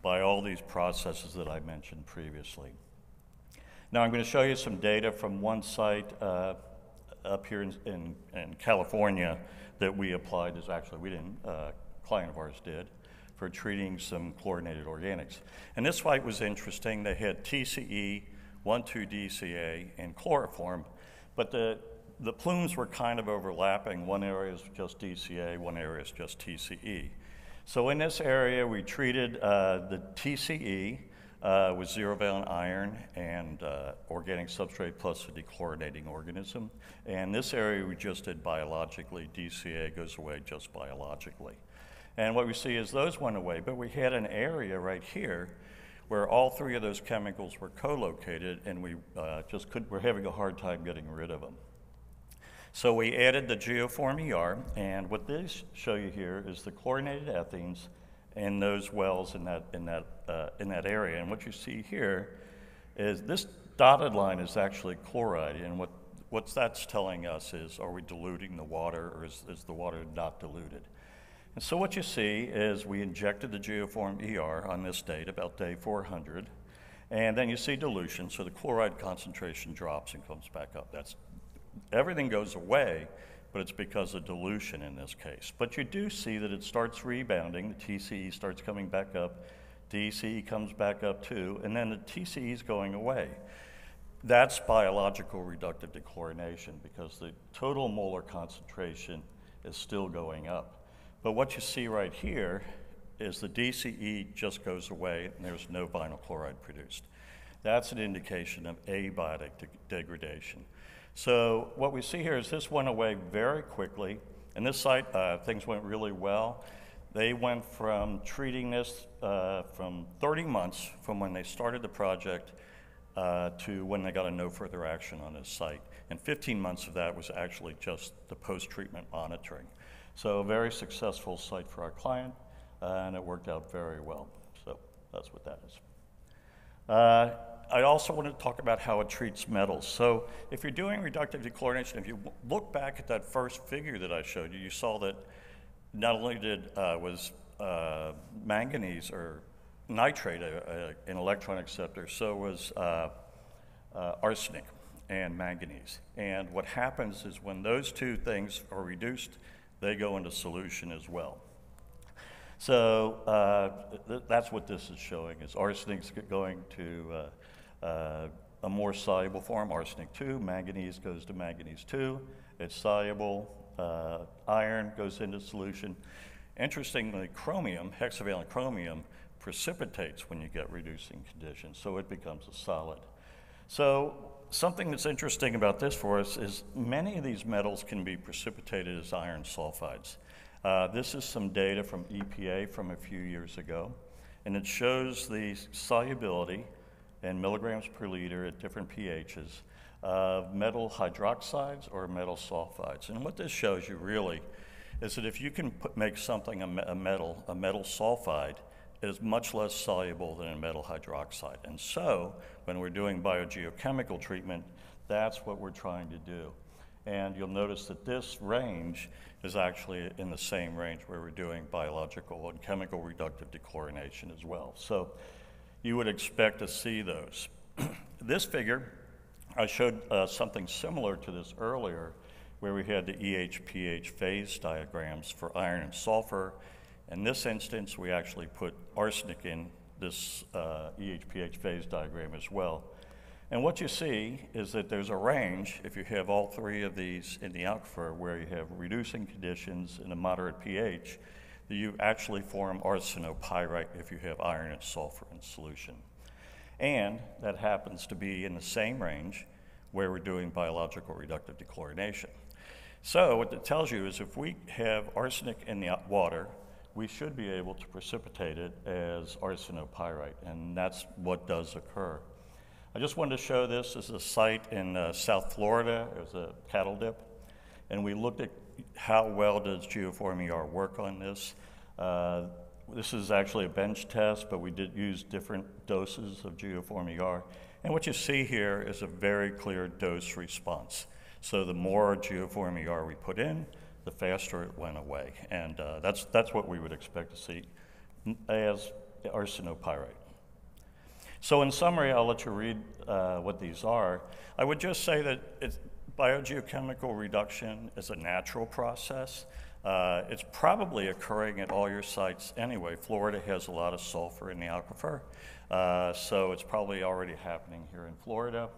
by all these processes that I mentioned previously. Now I'm going to show you some data from one site up here in California that we applied. As actually we didn't, a client of ours did, for treating some chlorinated organics. And this site was interesting. They had TCE, 1,2-DCA, and chloroform, but the plumes were kind of overlapping. One area is just DCA, one area is just TCE. So in this area, we treated the TCE with zero-valent iron and organic substrate plus a dechlorinating organism. And this area we just did biologically. DCA goes away just biologically. And what we see is those went away, but we had an area right here where all three of those chemicals were co-located, and we we're having a hard time getting rid of them. So we added the geoform ER, and what these show you here is the chlorinated ethanes in those wells in that area. And what you see here is this dotted line is actually chloride, and what that's telling us is, are we diluting the water, or is the water not diluted? And so what you see is we injected the geoform ER on this date, about day 400, and then you see dilution, so the chloride concentration drops and comes back up. That's everything goes away, but it's because of dilution in this case. But you do see that it starts rebounding, the TCE starts coming back up, DCE comes back up too, and then the TCE is going away. That's biological reductive dechlorination because the total molar concentration is still going up. But what you see right here is the DCE just goes away and there's no vinyl chloride produced. That's an indication of abiotic degradation. So what we see here is this went away very quickly, and this site, things went really well. They went from treating this from 30 months from when they started the project to when they got a no further action on this site. And 15 months of that was actually just the post-treatment monitoring. So a very successful site for our client, and it worked out very well. So that's what that is. I also want to talk about how it treats metals. So if you're doing reductive dechlorination, if you look back at that first figure that I showed you, you saw that not only was manganese or nitrate an electron acceptor, so was arsenic and manganese. And what happens is when those two things are reduced, they go into solution as well. So that's what this is showing, is arsenic's going to a more soluble form, arsenic 2, manganese goes to manganese 2, it's soluble, iron goes into solution. Interestingly, chromium, hexavalent chromium, precipitates when you get reducing conditions, so it becomes a solid. So something that's interesting about this for us is many of these metals can be precipitated as iron sulfides. This is some data from EPA from a few years ago, and it shows the solubility in milligrams per liter at different pHs of metal hydroxides or metal sulfides. And what this shows you really is that if you can make something a metal sulfide, it is much less soluble than a metal hydroxide. And so when we're doing biogeochemical treatment, that's what we're trying to do. And you'll notice that this range is actually in the same range where we're doing biological and chemical reductive dechlorination as well. So you would expect to see those. This figure, I showed something similar to this earlier, where we had the EH-pH phase diagrams for iron and sulfur. In this instance, we actually put arsenic in this EH-pH phase diagram as well. And what you see is that there's a range, if you have all three of these in the aquifer, where you have reducing conditions in a moderate pH, that you actually form arsenopyrite if you have iron and sulfur in solution. And that happens to be in the same range where we're doing biological reductive dechlorination. So what that tells you is if we have arsenic in the water, we should be able to precipitate it as arsenopyrite, and that's what does occur. I just wanted to show this as a site in South Florida. It was a cattle dip, and we looked at how well does Geoform ER work on this. This is actually a bench test, but we did use different doses of Geoform ER. And what you see here is a very clear dose response. So the more Geoform ER we put in, the faster it went away. And that's what we would expect to see as arsenopyrite. So in summary, I'll let you read what these are. I would just say that biogeochemical reduction is a natural process. It's probably occurring at all your sites anyway. Florida has a lot of sulfur in the aquifer, so it's probably already happening here in Florida.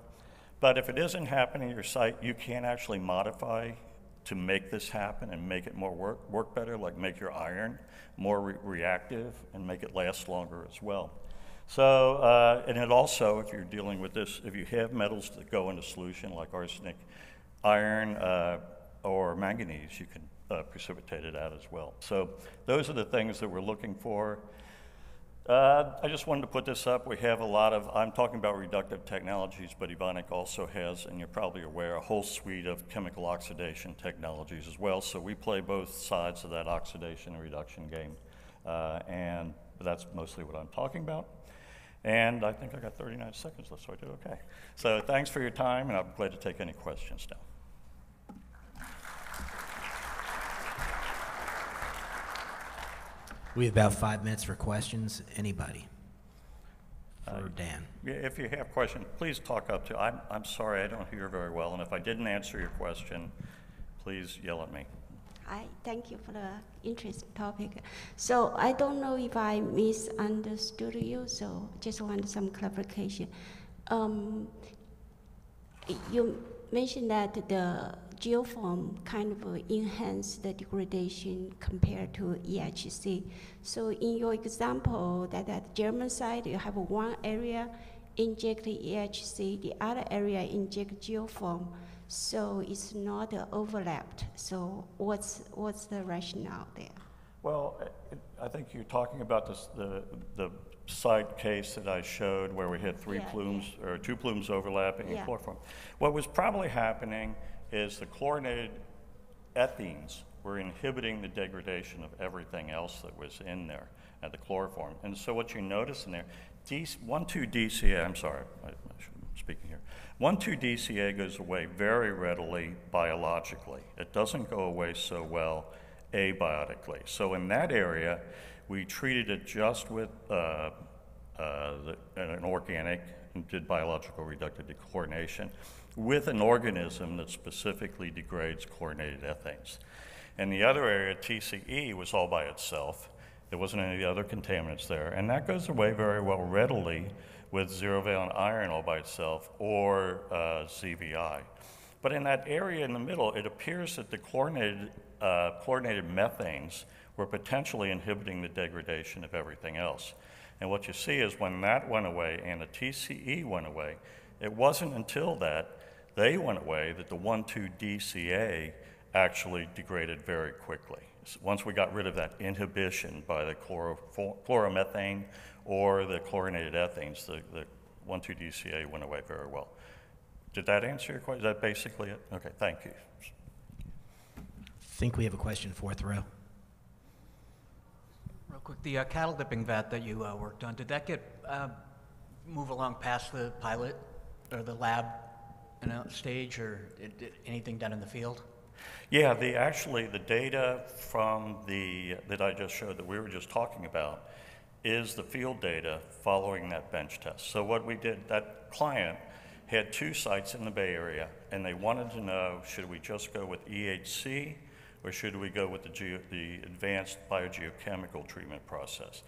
But if it isn't happening at your site, you can actually modify to make this happen and make it more work better, like make your iron more reactive and make it last longer as well. So, and it also, if you're dealing with this, if you have metals that go into solution like arsenic, iron, or manganese, you can precipitate it out as well. So those are the things that we're looking for. I just wanted to put this up. We have a lot of, I'm talking about reductive technologies, but Evonik also has, and you're probably aware, a whole suite of chemical oxidation technologies as well. So we play both sides of that oxidation and reduction game. And that's mostly what I'm talking about. And I think I got 39 seconds left, so I do okay. So thanks for your time, and I'm glad to take any questions now. We have about 5 minutes for questions. Anybody? for Dan. Yeah, if you have questions, please talk up to. I'm sorry, I don't hear very well, and if I didn't answer your question, please yell at me. Hi, thank you for the interesting topic. So I don't know if I misunderstood you, so just want some clarification. You mentioned that the geoform kind of enhance the degradation compared to EHC. So in your example, that at German side, you have one area inject EHC, the other area inject geoform. So it's not overlapped. So what's the rationale there? Well, I think you're talking about the site case that I showed where we had or two plumes overlapping in chloroform. What was probably happening is the chlorinated ethenes were inhibiting the degradation of everything else that was in there at the chloroform. And so what you notice in there, 1,2-DCA, I'm sorry, I should be speaking here. 1,2-DCA goes away very readily biologically. It doesn't go away so well abiotically. So in that area, we treated it just with an organic and did biological reductive dechlorination with an organism that specifically degrades chlorinated ethanes. And the other area, TCE, was all by itself. There wasn't any other contaminants there. And that goes away very well readily with zero-valent iron all by itself or ZVI. But in that area in the middle, it appears that the chlorinated methanes were potentially inhibiting the degradation of everything else. And what you see is when that went away and the TCE went away, it wasn't until they went away that the 1,2-DCA actually degraded very quickly. So once we got rid of that inhibition by the chloromethane or the chlorinated ethanes, the 1,2-DCA went away very well. Did that answer your question? Is that basically it? Okay, thank you. I think we have a question, fourth row. Real quick, the cattle dipping vat that you worked on, did that get move along past the pilot or the lab stage, or did anything done in the field? Yeah, the data from that I just showed that we were just talking about is the field data following that bench test. So what we did, that client had 2 sites in the Bay Area, and they wanted to know, should we just go with EHC or should we go with the advanced biogeochemical treatment process?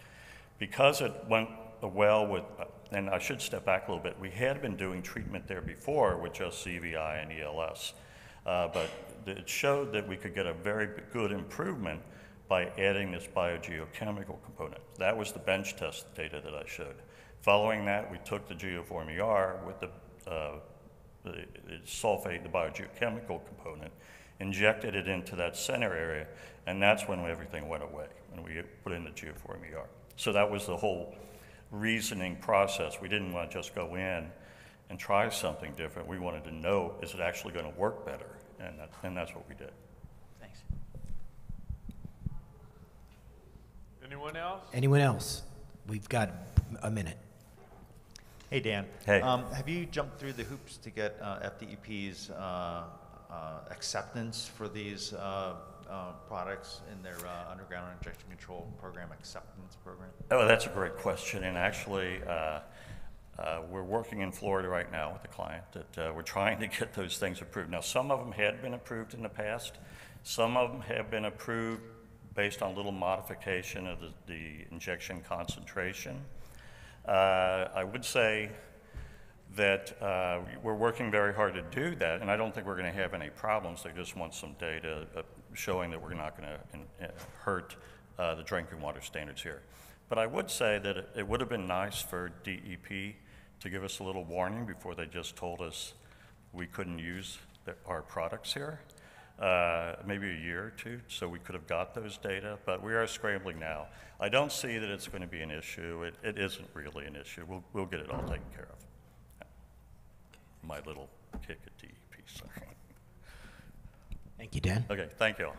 Because it went well with, and I should step back a little bit, we had been doing treatment there before with just CVI and ELS, but it showed that we could get a very good improvement by adding this biogeochemical component. That was the bench test data that I showed. Following that, we took the geoform ER with the sulfate, the biogeochemical component, injected it into that center area, and that's when everything went away, and we put in the geoform ER. So that was the whole reasoning process. We didn't want to just go in and try something different. We wanted to know, is it actually going to work better? And that's what we did. Thanks. Anyone else? Anyone else? We've got a minute. Hey, Dan. Hey. Have you jumped through the hoops to get FDEP's acceptance for these products in their underground injection control program, acceptance program? Oh, that's a great question. And actually, we're working in Florida right now with a client that we're trying to get those things approved. Now, some of them had been approved in the past. Some of them have been approved based on a little modification of the injection concentration. I would say that we're working very hard to do that, and I don't think we're going to have any problems. They just want some data showing that we're not going to hurt the drinking water standards here. But I would say that it would have been nice for DEP to give us a little warning before they just told us we couldn't use our products here, maybe a year or two, so we could have got those data, but we are scrambling now. I don't see that it's going to be an issue. It isn't really an issue. We'll get it all taken care of. My little kick at DEP, sorry. Thank you, Dan. Okay, thank you all.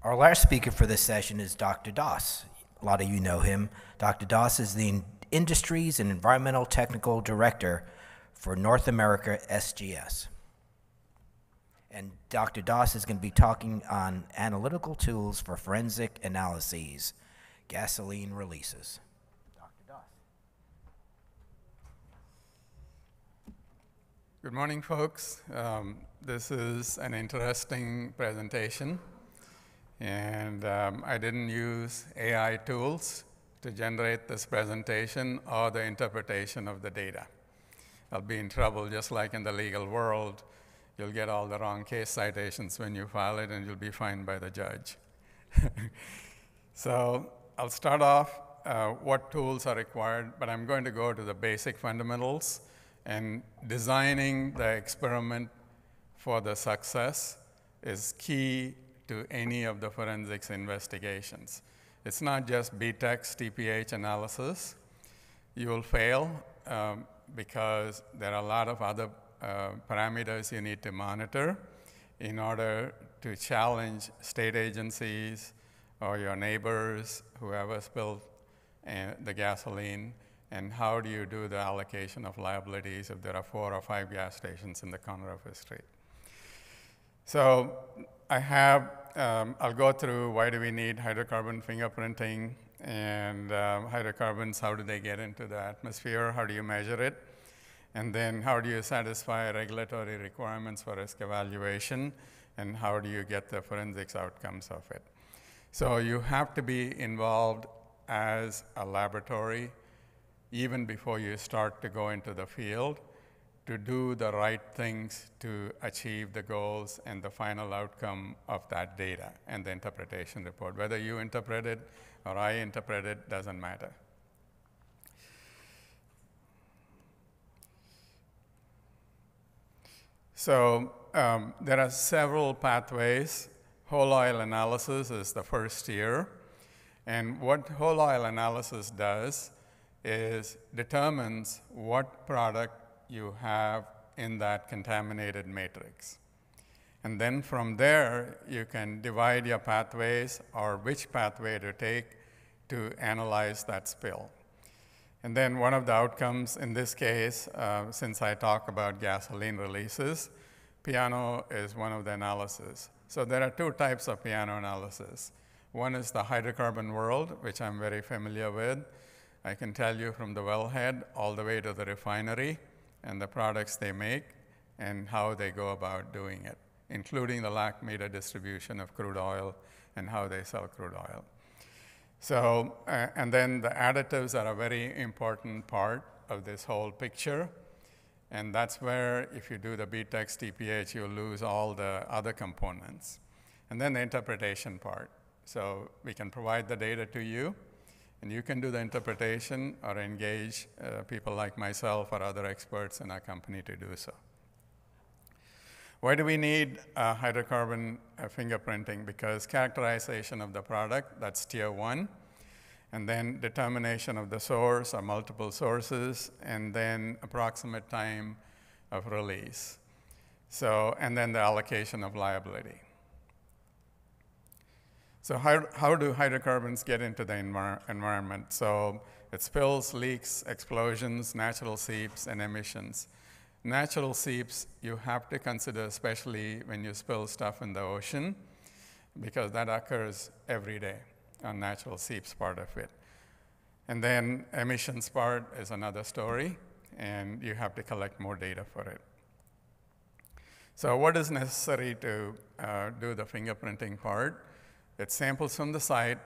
Our last speaker for this session is Dr. Doss. A lot of you know him. Dr. Doss is the Industries and Environmental Technical Director for North America SGS. And Dr. Doss is going to be talking on analytical tools for forensic analyses, gasoline releases. Dr. Doss. Good morning, folks. This is an interesting presentation, and I didn't use AI tools to generate this presentation or the interpretation of the data. I'll be in trouble, just like in the legal world. You'll get all the wrong case citations when you file it, and you'll be fined by the judge. So I'll start off what tools are required, but I'm going to go to the basic fundamentals. And designing the experiment for the success is key to any of the forensics investigations. It's not just B-text, TPH analysis. You will fail because there are a lot of other parameters you need to monitor in order to challenge state agencies or your neighbors, whoever spilled the gasoline, and how do you do the allocation of liabilities if there are 4 or 5 gas stations in the corner of a street. So I'll go through why do we need hydrocarbon fingerprinting and hydrocarbons, how do they get into the atmosphere, how do you measure it, and then how do you satisfy regulatory requirements for risk evaluation, and how do you get the forensics outcomes of it. So you have to be involved as a laboratory even before you start to go into the field, to do the right things to achieve the goals and the final outcome of that data and the interpretation report. Whether you interpret it or I interpret it, doesn't matter. So there are several pathways. Whole oil analysis is the first year. And what whole oil analysis does is determines what product you have in that contaminated matrix. And then from there, you can divide your pathways or which pathway to take to analyze that spill. And then one of the outcomes in this case, since I talk about gasoline releases, piano is one of the analyses. So there are 2 types of piano analysis. One is the hydrocarbon world, which I'm very familiar with. I can tell you from the wellhead all the way to the refinery and the products they make and how they go about doing it, including the lakh meter distribution of crude oil and how they sell crude oil. So, and then the additives are a very important part of this whole picture. And that's where, if you do the B-text TPH, you'll lose all the other components. And then the interpretation part. So we can provide the data to you, and you can do the interpretation or engage people like myself or other experts in our company to do so. Why do we need hydrocarbon fingerprinting? Because characterization of the product, that's tier 1, and then determination of the source or multiple sources, and then approximate time of release. So, and then the allocation of liability. So how do hydrocarbons get into the environment? So it spills, leaks, explosions, natural seeps, and emissions. Natural seeps you have to consider, especially when you spill stuff in the ocean, because that occurs every day on natural seeps part of it. And then emissions part is another story, and you have to collect more data for it. So what is necessary to do the fingerprinting part? It's samples from the site.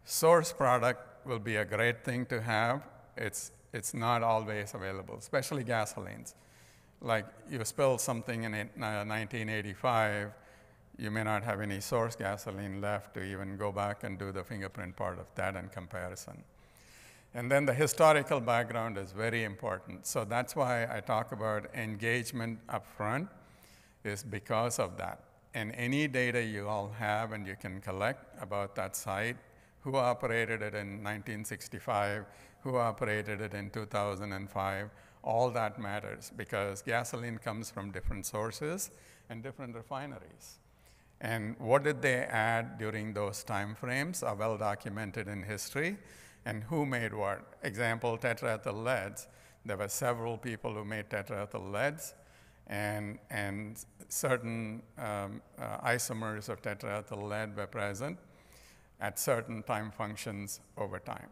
Source product will be a great thing to have. It's not always available, especially gasolines. Like you spill something in 1985, you may not have any source gasoline left to even go back and do the fingerprint part of that in comparison. And then the historical background is very important. So that's why I talk about engagement up front, is because of that. And any data you all have and you can collect about that site, who operated it in 1965, who operated it in 2005, all that matters because gasoline comes from different sources and different refineries. And what did they add during those time frames are well documented in history, and who made what. Example, tetraethyl leads. There were several people who made tetraethyl leads, and certain isomers of tetraethyl lead were present at certain time functions over time.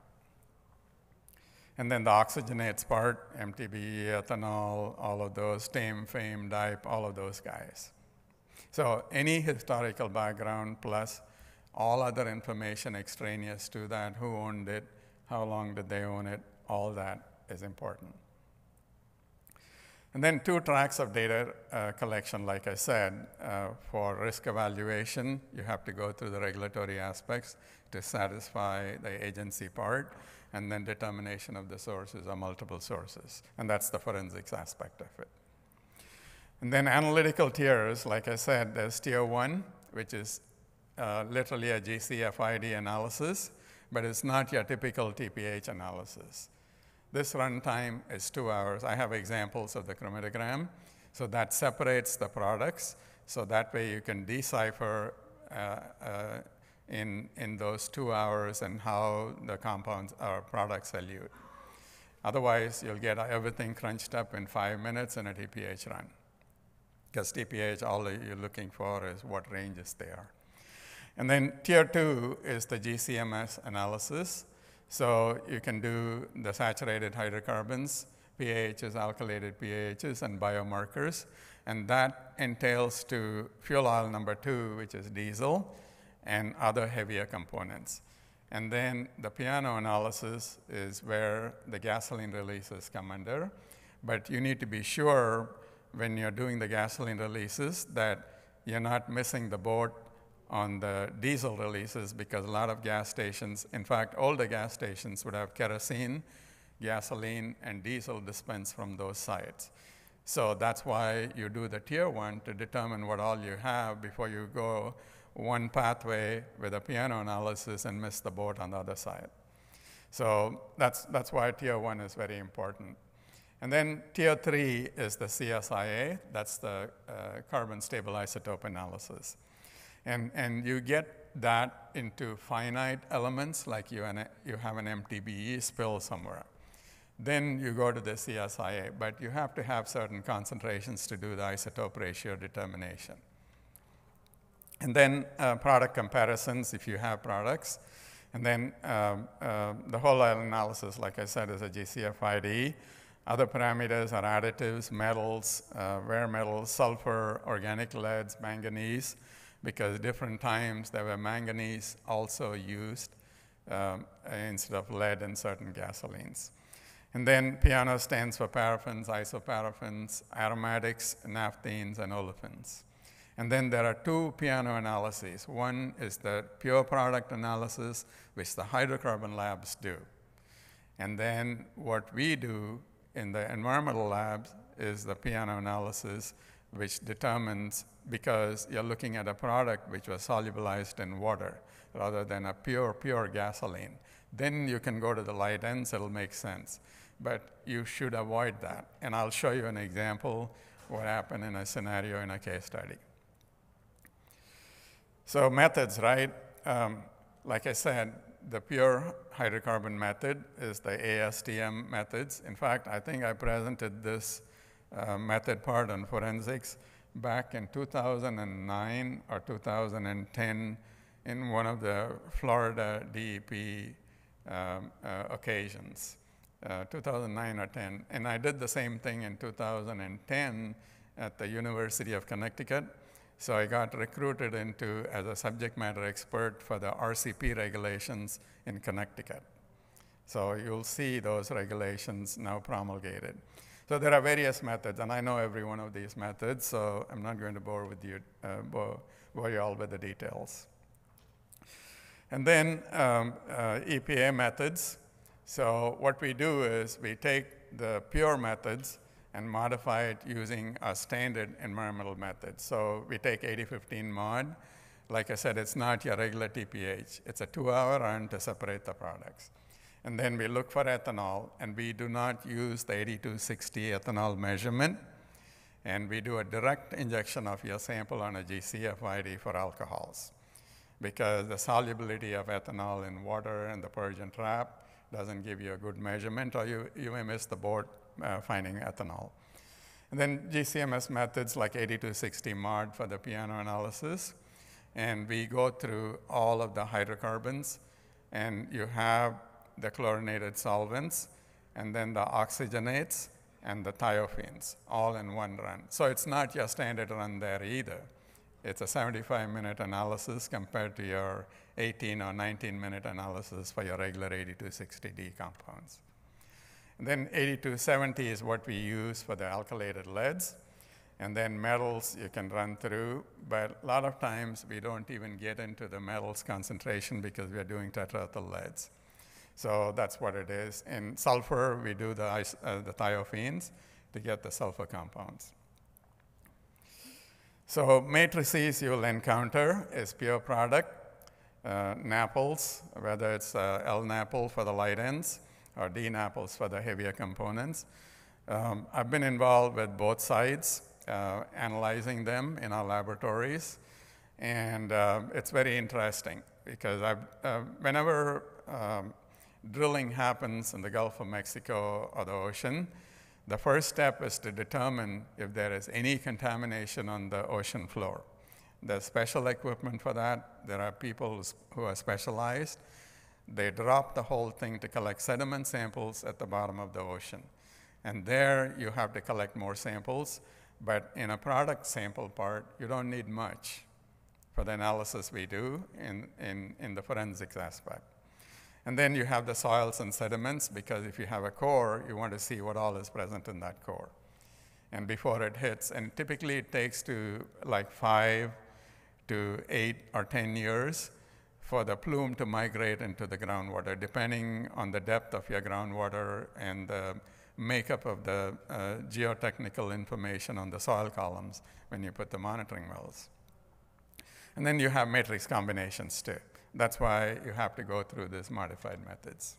And then the oxygenates part, MTBE, ethanol, all of those, TAME, FAME, DIPE, all of those guys. So any historical background plus all other information extraneous to that, who owned it, how long did they own it, all that is important. And then 2 tracks of data collection, like I said. For risk evaluation, you have to go through the regulatory aspects to satisfy the agency part, and then determination of the sources or multiple sources. And that's the forensics aspect of it. And then analytical tiers, like I said, there's tier 1, which is literally a GCFID analysis, but it's not your typical TPH analysis. This runtime is 2 hours. I have examples of the chromatogram. So that separates the products, so that way you can decipher in those 2 hours and how the compounds or products elute. Otherwise, you'll get everything crunched up in 5 minutes in a TPH run. Because TPH, all you're looking for is what ranges they are. And then tier 2 is the GCMS analysis. So you can do the saturated hydrocarbons, pHs, alkylated pHs, and biomarkers. And that entails to fuel oil number 2, which is diesel, and other heavier components. And then the piano analysis is where the gasoline releases come under. But you need to be sure when you're doing the gasoline releases that you're not missing the boat on the diesel releases, because a lot of gas stations, in fact, older gas stations would have kerosene, gasoline, and diesel dispensed from those sites. So that's why you do the tier 1 to determine what all you have before you go one pathway with a piano analysis and miss the boat on the other side. So that's why tier 1 is very important. And then tier 3 is the CSIA, that's the carbon stable isotope analysis. And you get that into finite elements, like you have an MTBE spill somewhere. Then you go to the CSIA, but you have to have certain concentrations to do the isotope ratio determination. And then product comparisons, if you have products. And then the whole oil analysis, like I said, is a GCFID. Other parameters are additives, metals, rare metals, sulfur, organic leads, manganese, because different times there were manganese also used instead of lead in certain gasolines. And then piano stands for paraffins, isoparaffins, aromatics, naphthenes, and olefins. And then there are 2 piano analyses. One is the pure product analysis, which the hydrocarbon labs do. And then what we do in the environmental labs is the piano analysis, which determines, because you're looking at a product which was solubilized in water rather than a pure gasoline. Then you can go to the light ends, it'll make sense. But you should avoid that. And I'll show you an example what happened in a scenario in a case study. So methods, right? Like I said, the pure hydrocarbon method is the ASTM methods. In fact, I think I presented this method part on forensics back in 2009 or 2010 in one of the Florida DEP occasions, 2009 or 10. And I did the same thing in 2010 at the University of Connecticut. So I got recruited into as a subject matter expert for the RCP regulations in Connecticut. So you'll see those regulations now promulgated. So there are various methods, and I know every one of these methods, so I'm not going to bore you all with the details. And then EPA methods. So what we do is we take the pure methods and modify it using a standard environmental method. So we take 8015 mod. Like I said, it's not your regular TPH. It's a 2-hour run to separate the products. And then we look for ethanol, and we do not use the 8260 ethanol measurement. And we do a direct injection of your sample on a GCFID for alcohols, because the solubility of ethanol in water and the purge and trap doesn't give you a good measurement, or you may miss the boat finding ethanol. And then GCMS methods like 8260 MOD for the piano analysis. And we go through all of the hydrocarbons, and you have the chlorinated solvents, and then the oxygenates, and the thiophenes, all in one run. So it's not your standard run there either. It's a 75-minute analysis compared to your 18 or 19-minute analysis for your regular 8260D compounds. And then 8270 is what we use for the alkylated leads. And then metals you can run through, but a lot of times we don't even get into the metals concentration because we are doing tetraethyl leads. So that's what it is. In sulfur, we do the thiophenes to get the sulfur compounds. So matrices you will encounter is pure product, NAPLs, whether it's L-NAPL for the light ends or D-NAPLs for the heavier components. I've been involved with both sides, analyzing them in our laboratories, and it's very interesting because whenever drilling happens in the Gulf of Mexico or the ocean, the first step is to determine if there is any contamination on the ocean floor. There's special equipment for that. There are people who are specialized. They drop the whole thing to collect sediment samples at the bottom of the ocean. And there you have to collect more samples, but in a product sample part, you don't need much for the analysis we do in the forensics aspect. And then you have the soils and sediments, because if you have a core, you want to see what all is present in that core. And before it hits, and typically it takes to like 5 to 8 or 10 years for the plume to migrate into the groundwater, depending on the depth of your groundwater and the makeup of the geotechnical information on the soil columns when you put the monitoring wells. And then you have matrix combinations too. That's why you have to go through these modified methods.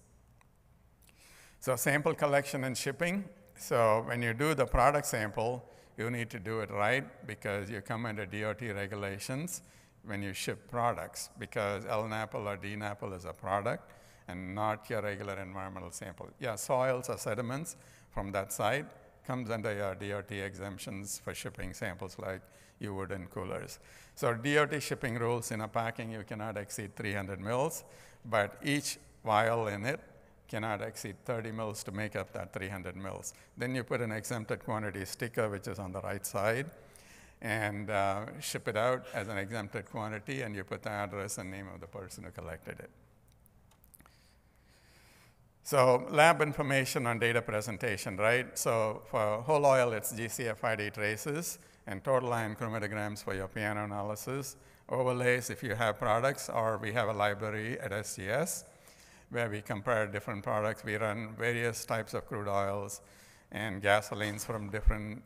So sample collection and shipping. So when you do the product sample, you need to do it right because you come under DOT regulations when you ship products, because L-NAPL or D-NAPL is a product and not your regular environmental sample. Yeah, soils or sediments from that site comes under your DOT exemptions for shipping samples like you would in coolers. So DOT shipping rules in a packing, you cannot exceed 300 mils, but each vial in it cannot exceed 30 mils to make up that 300 mils. Then you put an exempted quantity sticker, which is on the right side, and ship it out as an exempted quantity, and you put the address and name of the person who collected it. So lab information on data presentation, right? So for whole oil, it's GCFID traces and total ion chromatograms for your piano analysis. Overlays if you have products, or we have a library at SGS where we compare different products. We run various types of crude oils and gasolines from different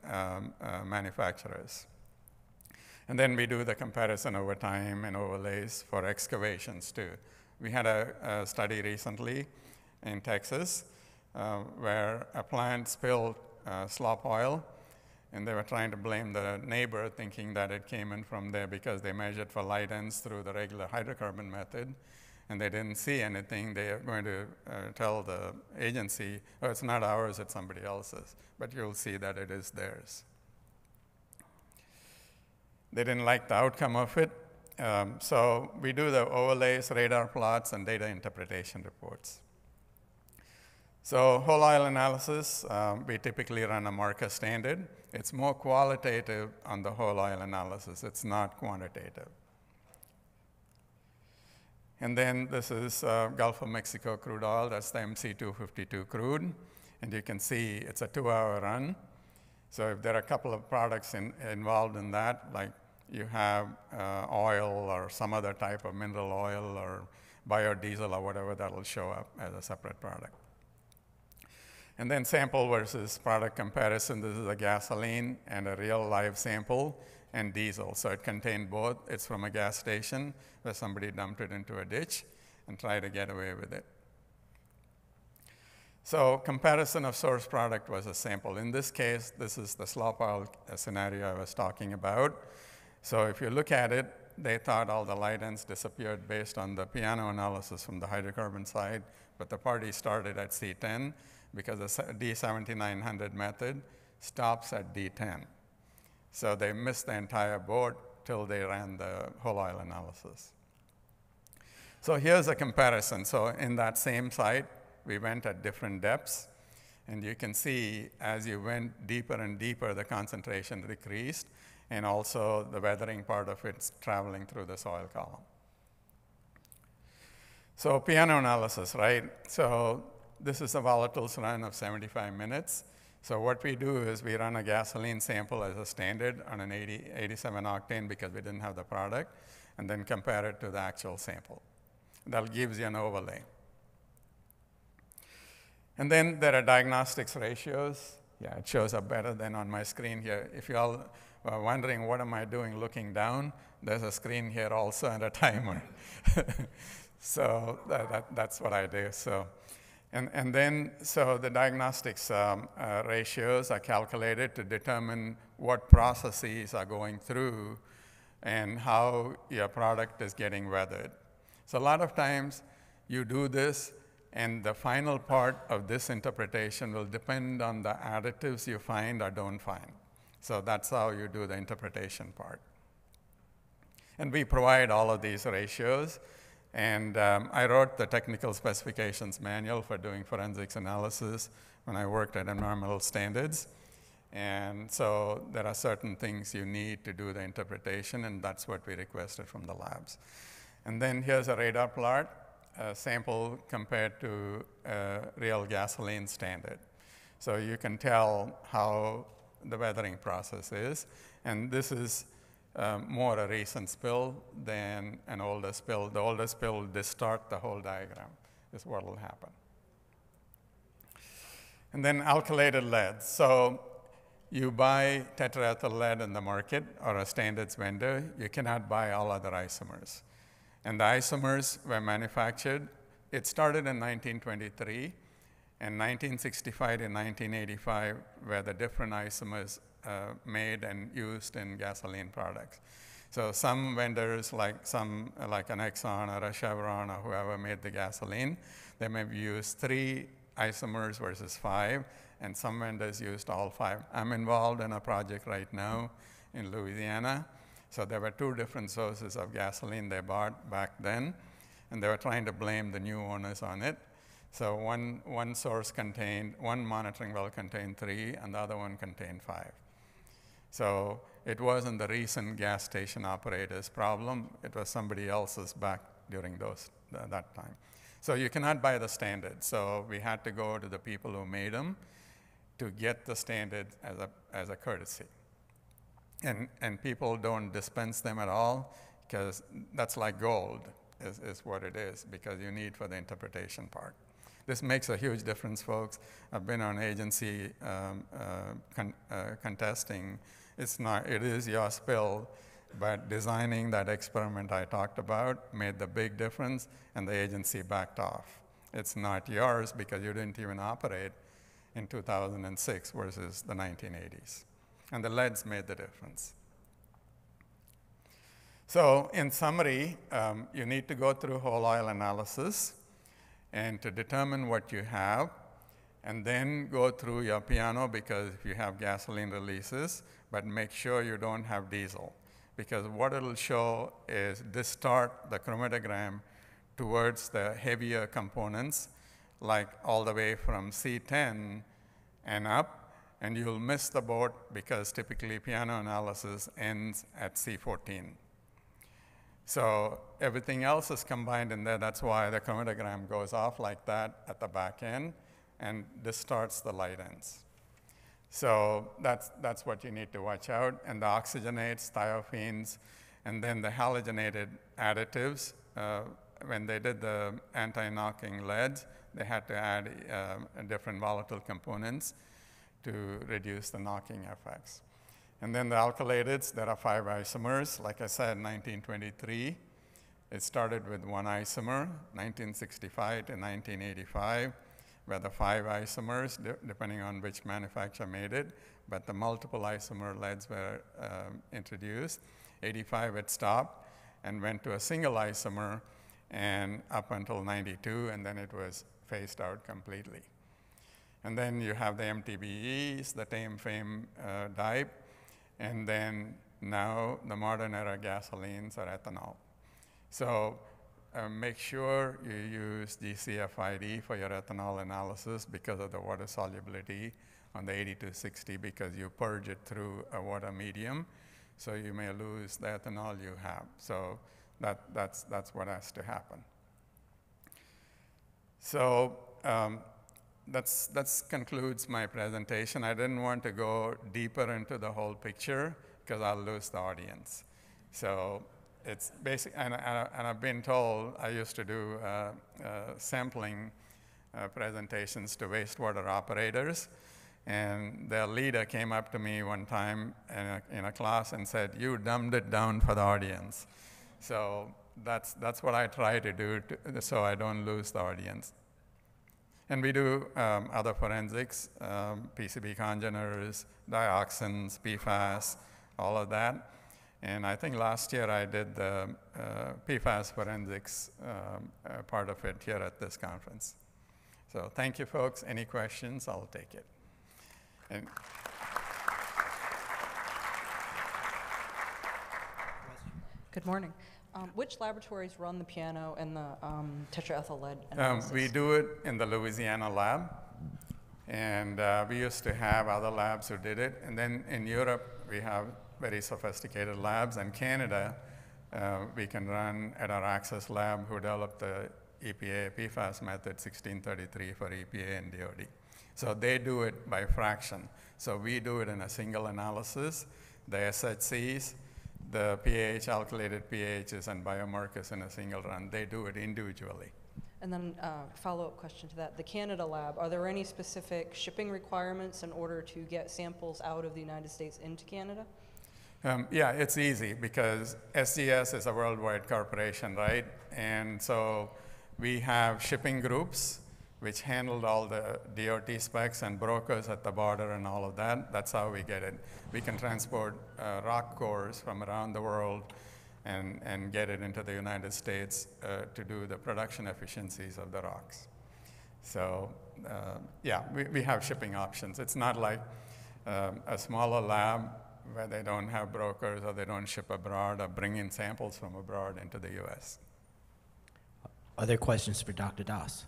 manufacturers. And then we do the comparison over time and overlays for excavations too. We had a study recently in Texas where a plant spilled slop oil, and they were trying to blame the neighbor, thinking that it came in from there because they measured for light ends through the regular hydrocarbon method, and they didn't see anything. They are going to tell the agency, oh, it's not ours, it's somebody else's, but you'll see that it is theirs. They didn't like the outcome of it, so we do the overlays, radar plots, and data interpretation reports. So whole oil analysis, we typically run a marker standard. It's more qualitative on the whole oil analysis. It's not quantitative. And then this is Gulf of Mexico crude oil. That's the MC252 crude. And you can see it's a 2-hour run. So if there are a couple of products involved in that, like you have oil or some other type of mineral oil or biodiesel or whatever, that will show up as a separate product. And then sample versus product comparison. This is a gasoline and a real live sample and diesel. So it contained both. It's from a gas station where somebody dumped it into a ditch and tried to get away with it. So comparison of source product was a sample. In this case, this is the slop oil scenario I was talking about. So if you look at it, they thought all the light ends disappeared based on the piano analysis from the hydrocarbon side, but the party started at C10 because the D7900 method stops at D10. So they missed the entire boat till they ran the whole oil analysis. So here's a comparison. So in that same site, we went at different depths. And you can see as you went deeper and deeper, the concentration decreased, and also the weathering part of it's traveling through the soil column. So piano analysis, right? So this is a volatiles run of 75 minutes. So what we do is we run a gasoline sample as a standard on an 87 octane because we didn't have the product, and then compare it to the actual sample. That gives you an overlay. And then there are diagnostics ratios. Yeah, it shows up better than on my screen here. If you all are wondering what am I doing looking down, there's a screen here also and a timer. So that's what I do. So, and then the diagnostics ratios are calculated to determine what processes are going through and how your product is getting weathered. So a lot of times you do this, and the final part of this interpretation will depend on the additives you find or don't find. So that's how you do the interpretation part. And we provide all of these ratios. And I wrote the technical specifications manual for doing forensics analysis when I worked at Environmental Standards. And so there are certain things you need to do the interpretation, and that's what we requested from the labs. And then here's a radar plot, a sample compared to real gasoline standard. So you can tell how the weathering process is. And this is more a recent spill than an older spill. The older spill will distort the whole diagram, is what will happen. And then alkylated lead. So you buy tetraethyl lead in the market or a standards vendor, you cannot buy all other isomers. And the isomers were manufactured, it started in 1923, and 1965 to 1985 were the different isomers made and used in gasoline products. So some vendors, like an Exxon or a Chevron or whoever made the gasoline, they may use 3 isomers versus 5, and some vendors used all 5. I'm involved in a project right now in Louisiana. So there were 2 different sources of gasoline they bought back then, and they were trying to blame the new owners on it. So one source contained, one monitoring well contained 3, and the other one contained 5. So it wasn't the recent gas station operators' problem. It was somebody else's back during that time. So you cannot buy the standard. So we had to go to the people who made them to get the standard as a courtesy. And people don't dispense them at all, because that's like gold is what it is, because you need for the interpretation part. This makes a huge difference, folks. I've been on agency contesting. It is your spill, but designing that experiment I talked about made the big difference, and the agency backed off. It's not yours because you didn't even operate in 2006 versus the 1980s. And the leads made the difference. So in summary, you need to go through whole oil analysis and to determine what you have, and then go through your piano, because if you have gasoline releases, but make sure you don't have diesel, because what it'll show is distort the chromatogram towards the heavier components, like all the way from C10 and up, and you'll miss the boat because typically piano analysis ends at C14. So everything else is combined in there. That's why the chromatogram goes off like that at the back end and distorts the light ends. So that's what you need to watch out. And the oxygenates, thiophenes, and then the halogenated additives. When they did the anti-knocking leads, they had to add different volatile components to reduce the knocking effects. And then the alkylateds, there are 5 isomers. Like I said, 1923, it started with 1 isomer. 1965 to 1985 were the 5 isomers, depending on which manufacturer made it, but the multiple isomer leads were introduced. 85 it stopped and went to a single isomer, and up until 92, and then it was phased out completely. And then you have the MTBEs, the tame fame DIPE, and then now the modern era gasolines are ethanol. So make sure you use GCFID for your ethanol analysis because of the water solubility on the 8260, because you purge it through a water medium, so you may lose the ethanol you have. So that's what has to happen. So that concludes my presentation. I didn't want to go deeper into the whole picture because I'll lose the audience. So it's basic, and I've been told, I used to do sampling presentations to wastewater operators, and their leader came up to me one time in a class and said, "You dumbed it down for the audience." So that's what I try to do so I don't lose the audience. And we do other forensics, PCB congeners, dioxins, PFAS, all of that. And I think last year I did the PFAS forensics part of it here at this conference. So thank you, folks. Any questions? I'll take it. And good morning. Which laboratories run the piano and the tetraethyl lead analysis? We do it in the Louisiana lab, and we used to have other labs who did it. And then in Europe, we have very sophisticated labs. And Canada, we can run at our Access lab, who developed the EPA PFAS method 1633 for EPA and DOD. So they do it by fraction. So we do it in a single analysis. The SHCs, the pH, alkylated pHs, and biomarkers in a single run, they do it individually. And then follow-up question to that. The Canada lab, are there any specific shipping requirements in order to get samples out of the United States into Canada? Yeah, it's easy because SGS is a worldwide corporation, right? And so we have shipping groups which handled all the DOT specs and brokers at the border and all of that. That's how we get it. We can transport rock cores from around the world and get it into the United States to do the production efficiencies of the rocks. So yeah, we have shipping options. It's not like a smaller lab where they don't have brokers or they don't ship abroad or bring in samples from abroad into the US. Other questions for Dr. Das?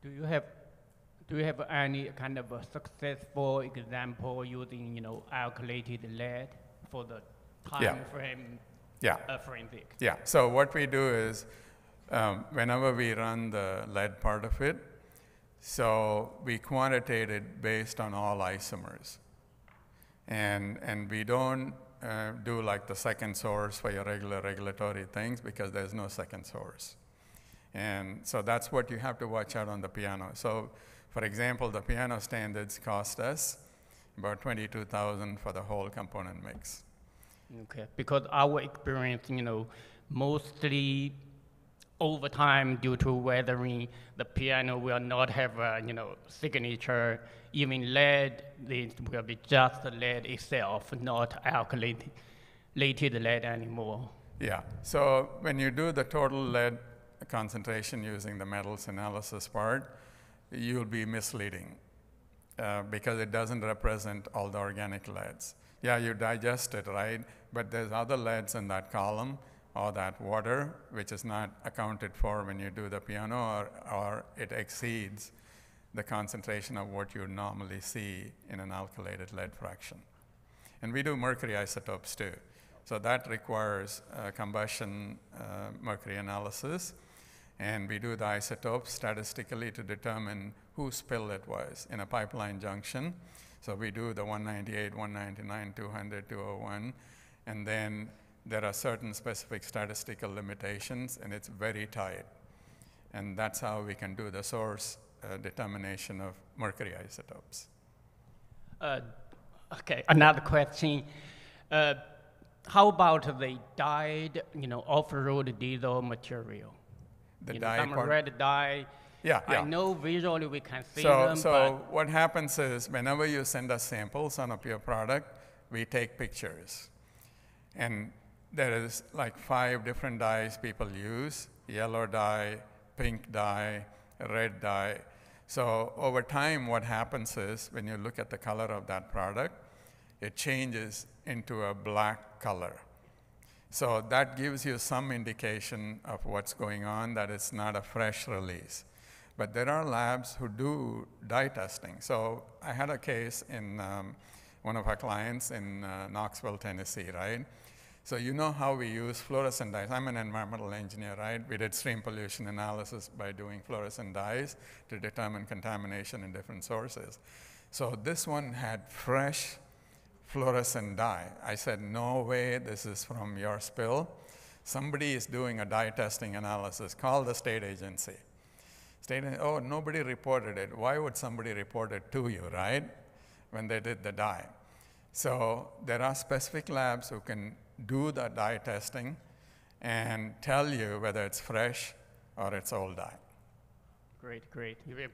Do you have any kind of a successful example using, alkylated lead for the time frame forensic? Yeah. So what we do is, whenever we run the lead part of it, so we quantitate it based on all isomers, and we don't do like the second source for your regular regulatory things because there's no second source. And so that's what you have to watch out on the piano. So, for example, the piano standards cost us about $22,000 for the whole component mix. Okay, because our experience, mostly over time due to weathering, the piano will not have a, signature. Even lead, it will be just the lead itself, not alkylated lead anymore. Yeah, so when you do the total lead concentration using the metals analysis part, you'll be misleading because it doesn't represent all the organic leads. Yeah, you digest it, right? But there's other leads in that column or that water, which is not accounted for when you do the piano, or it exceeds the concentration of what you normally see in an alkylated lead fraction. And we do mercury isotopes too. So that requires combustion mercury analysis. And we do the isotopes statistically to determine whose spill it was in a pipeline junction. So we do the 198, 199, 200, 201. And then there are certain specific statistical limitations, and it's very tight. And that's how we can do the source determination of mercury isotopes. Okay, another question. How about the dyed, off-road diesel material? The dye some part? red dye. Yeah. I know visually we can see them, So what happens is whenever you send us samples on a pure product, we take pictures. And there is like 5 different dyes people use: yellow dye, pink dye, red dye. So over time, what happens is when you look at the color of that product, it changes into a black color. So that gives you some indication of what's going on, that it's not a fresh release. But there are labs who do dye testing. So I had a case in one of our clients in Knoxville, Tennessee, right? So you know how we use fluorescent dyes. I'm an environmental engineer, right? We did stream pollution analysis by doing fluorescent dyes to determine contamination in different sources. So this one had fresh fluorescent dye. I said, no way, this is from your spill. Somebody is doing a dye testing analysis. Call the state agency. Oh, nobody reported it. Why would somebody report it to you, right, when they did the dye? So there are specific labs who can do the dye testing and tell you whether it's fresh or it's old dye. Great.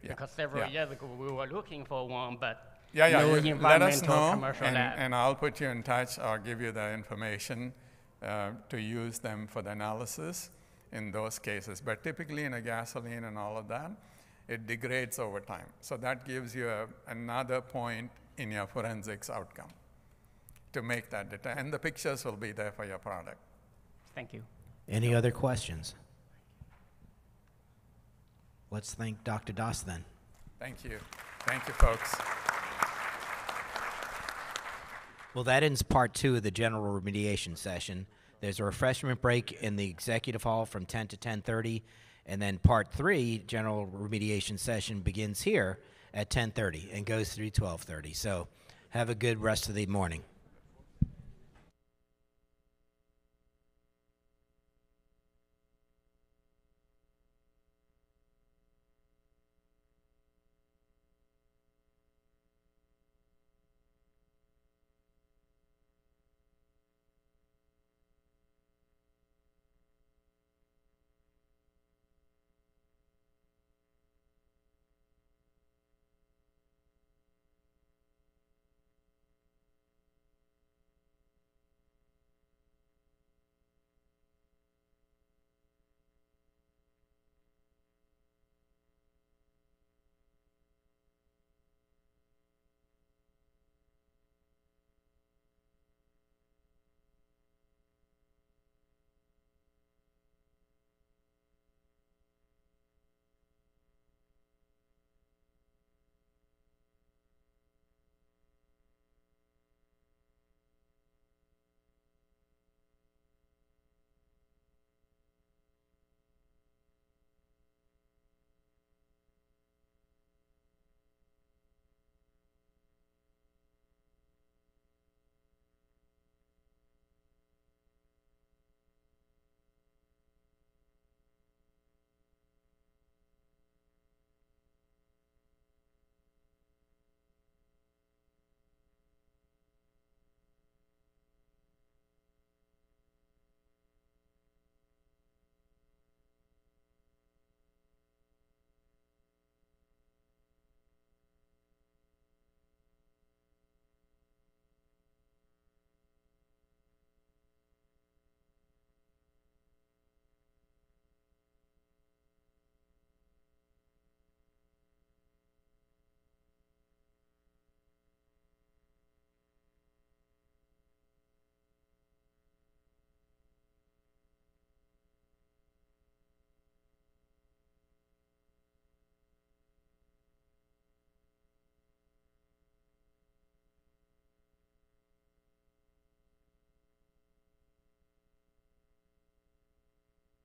Because several years ago we were looking for one, but no no let us environmental know, commercial lab. and I'll put you in touch or give you the information to use them for the analysis in those cases. But typically in a gasoline and all of that, it degrades over time. So that gives you another point in your forensics outcome to make that data. And the pictures will be there for your product. Thank you. Any other questions? Let's thank Dr. Doss then. Thank you. Thank you, folks. Well, that ends part 2 of the general remediation session. There's a refreshment break in the executive hall from 10 to 10:30, and then part 3, general remediation session, begins here at 10:30 and goes through 12:30. So have a good rest of the morning.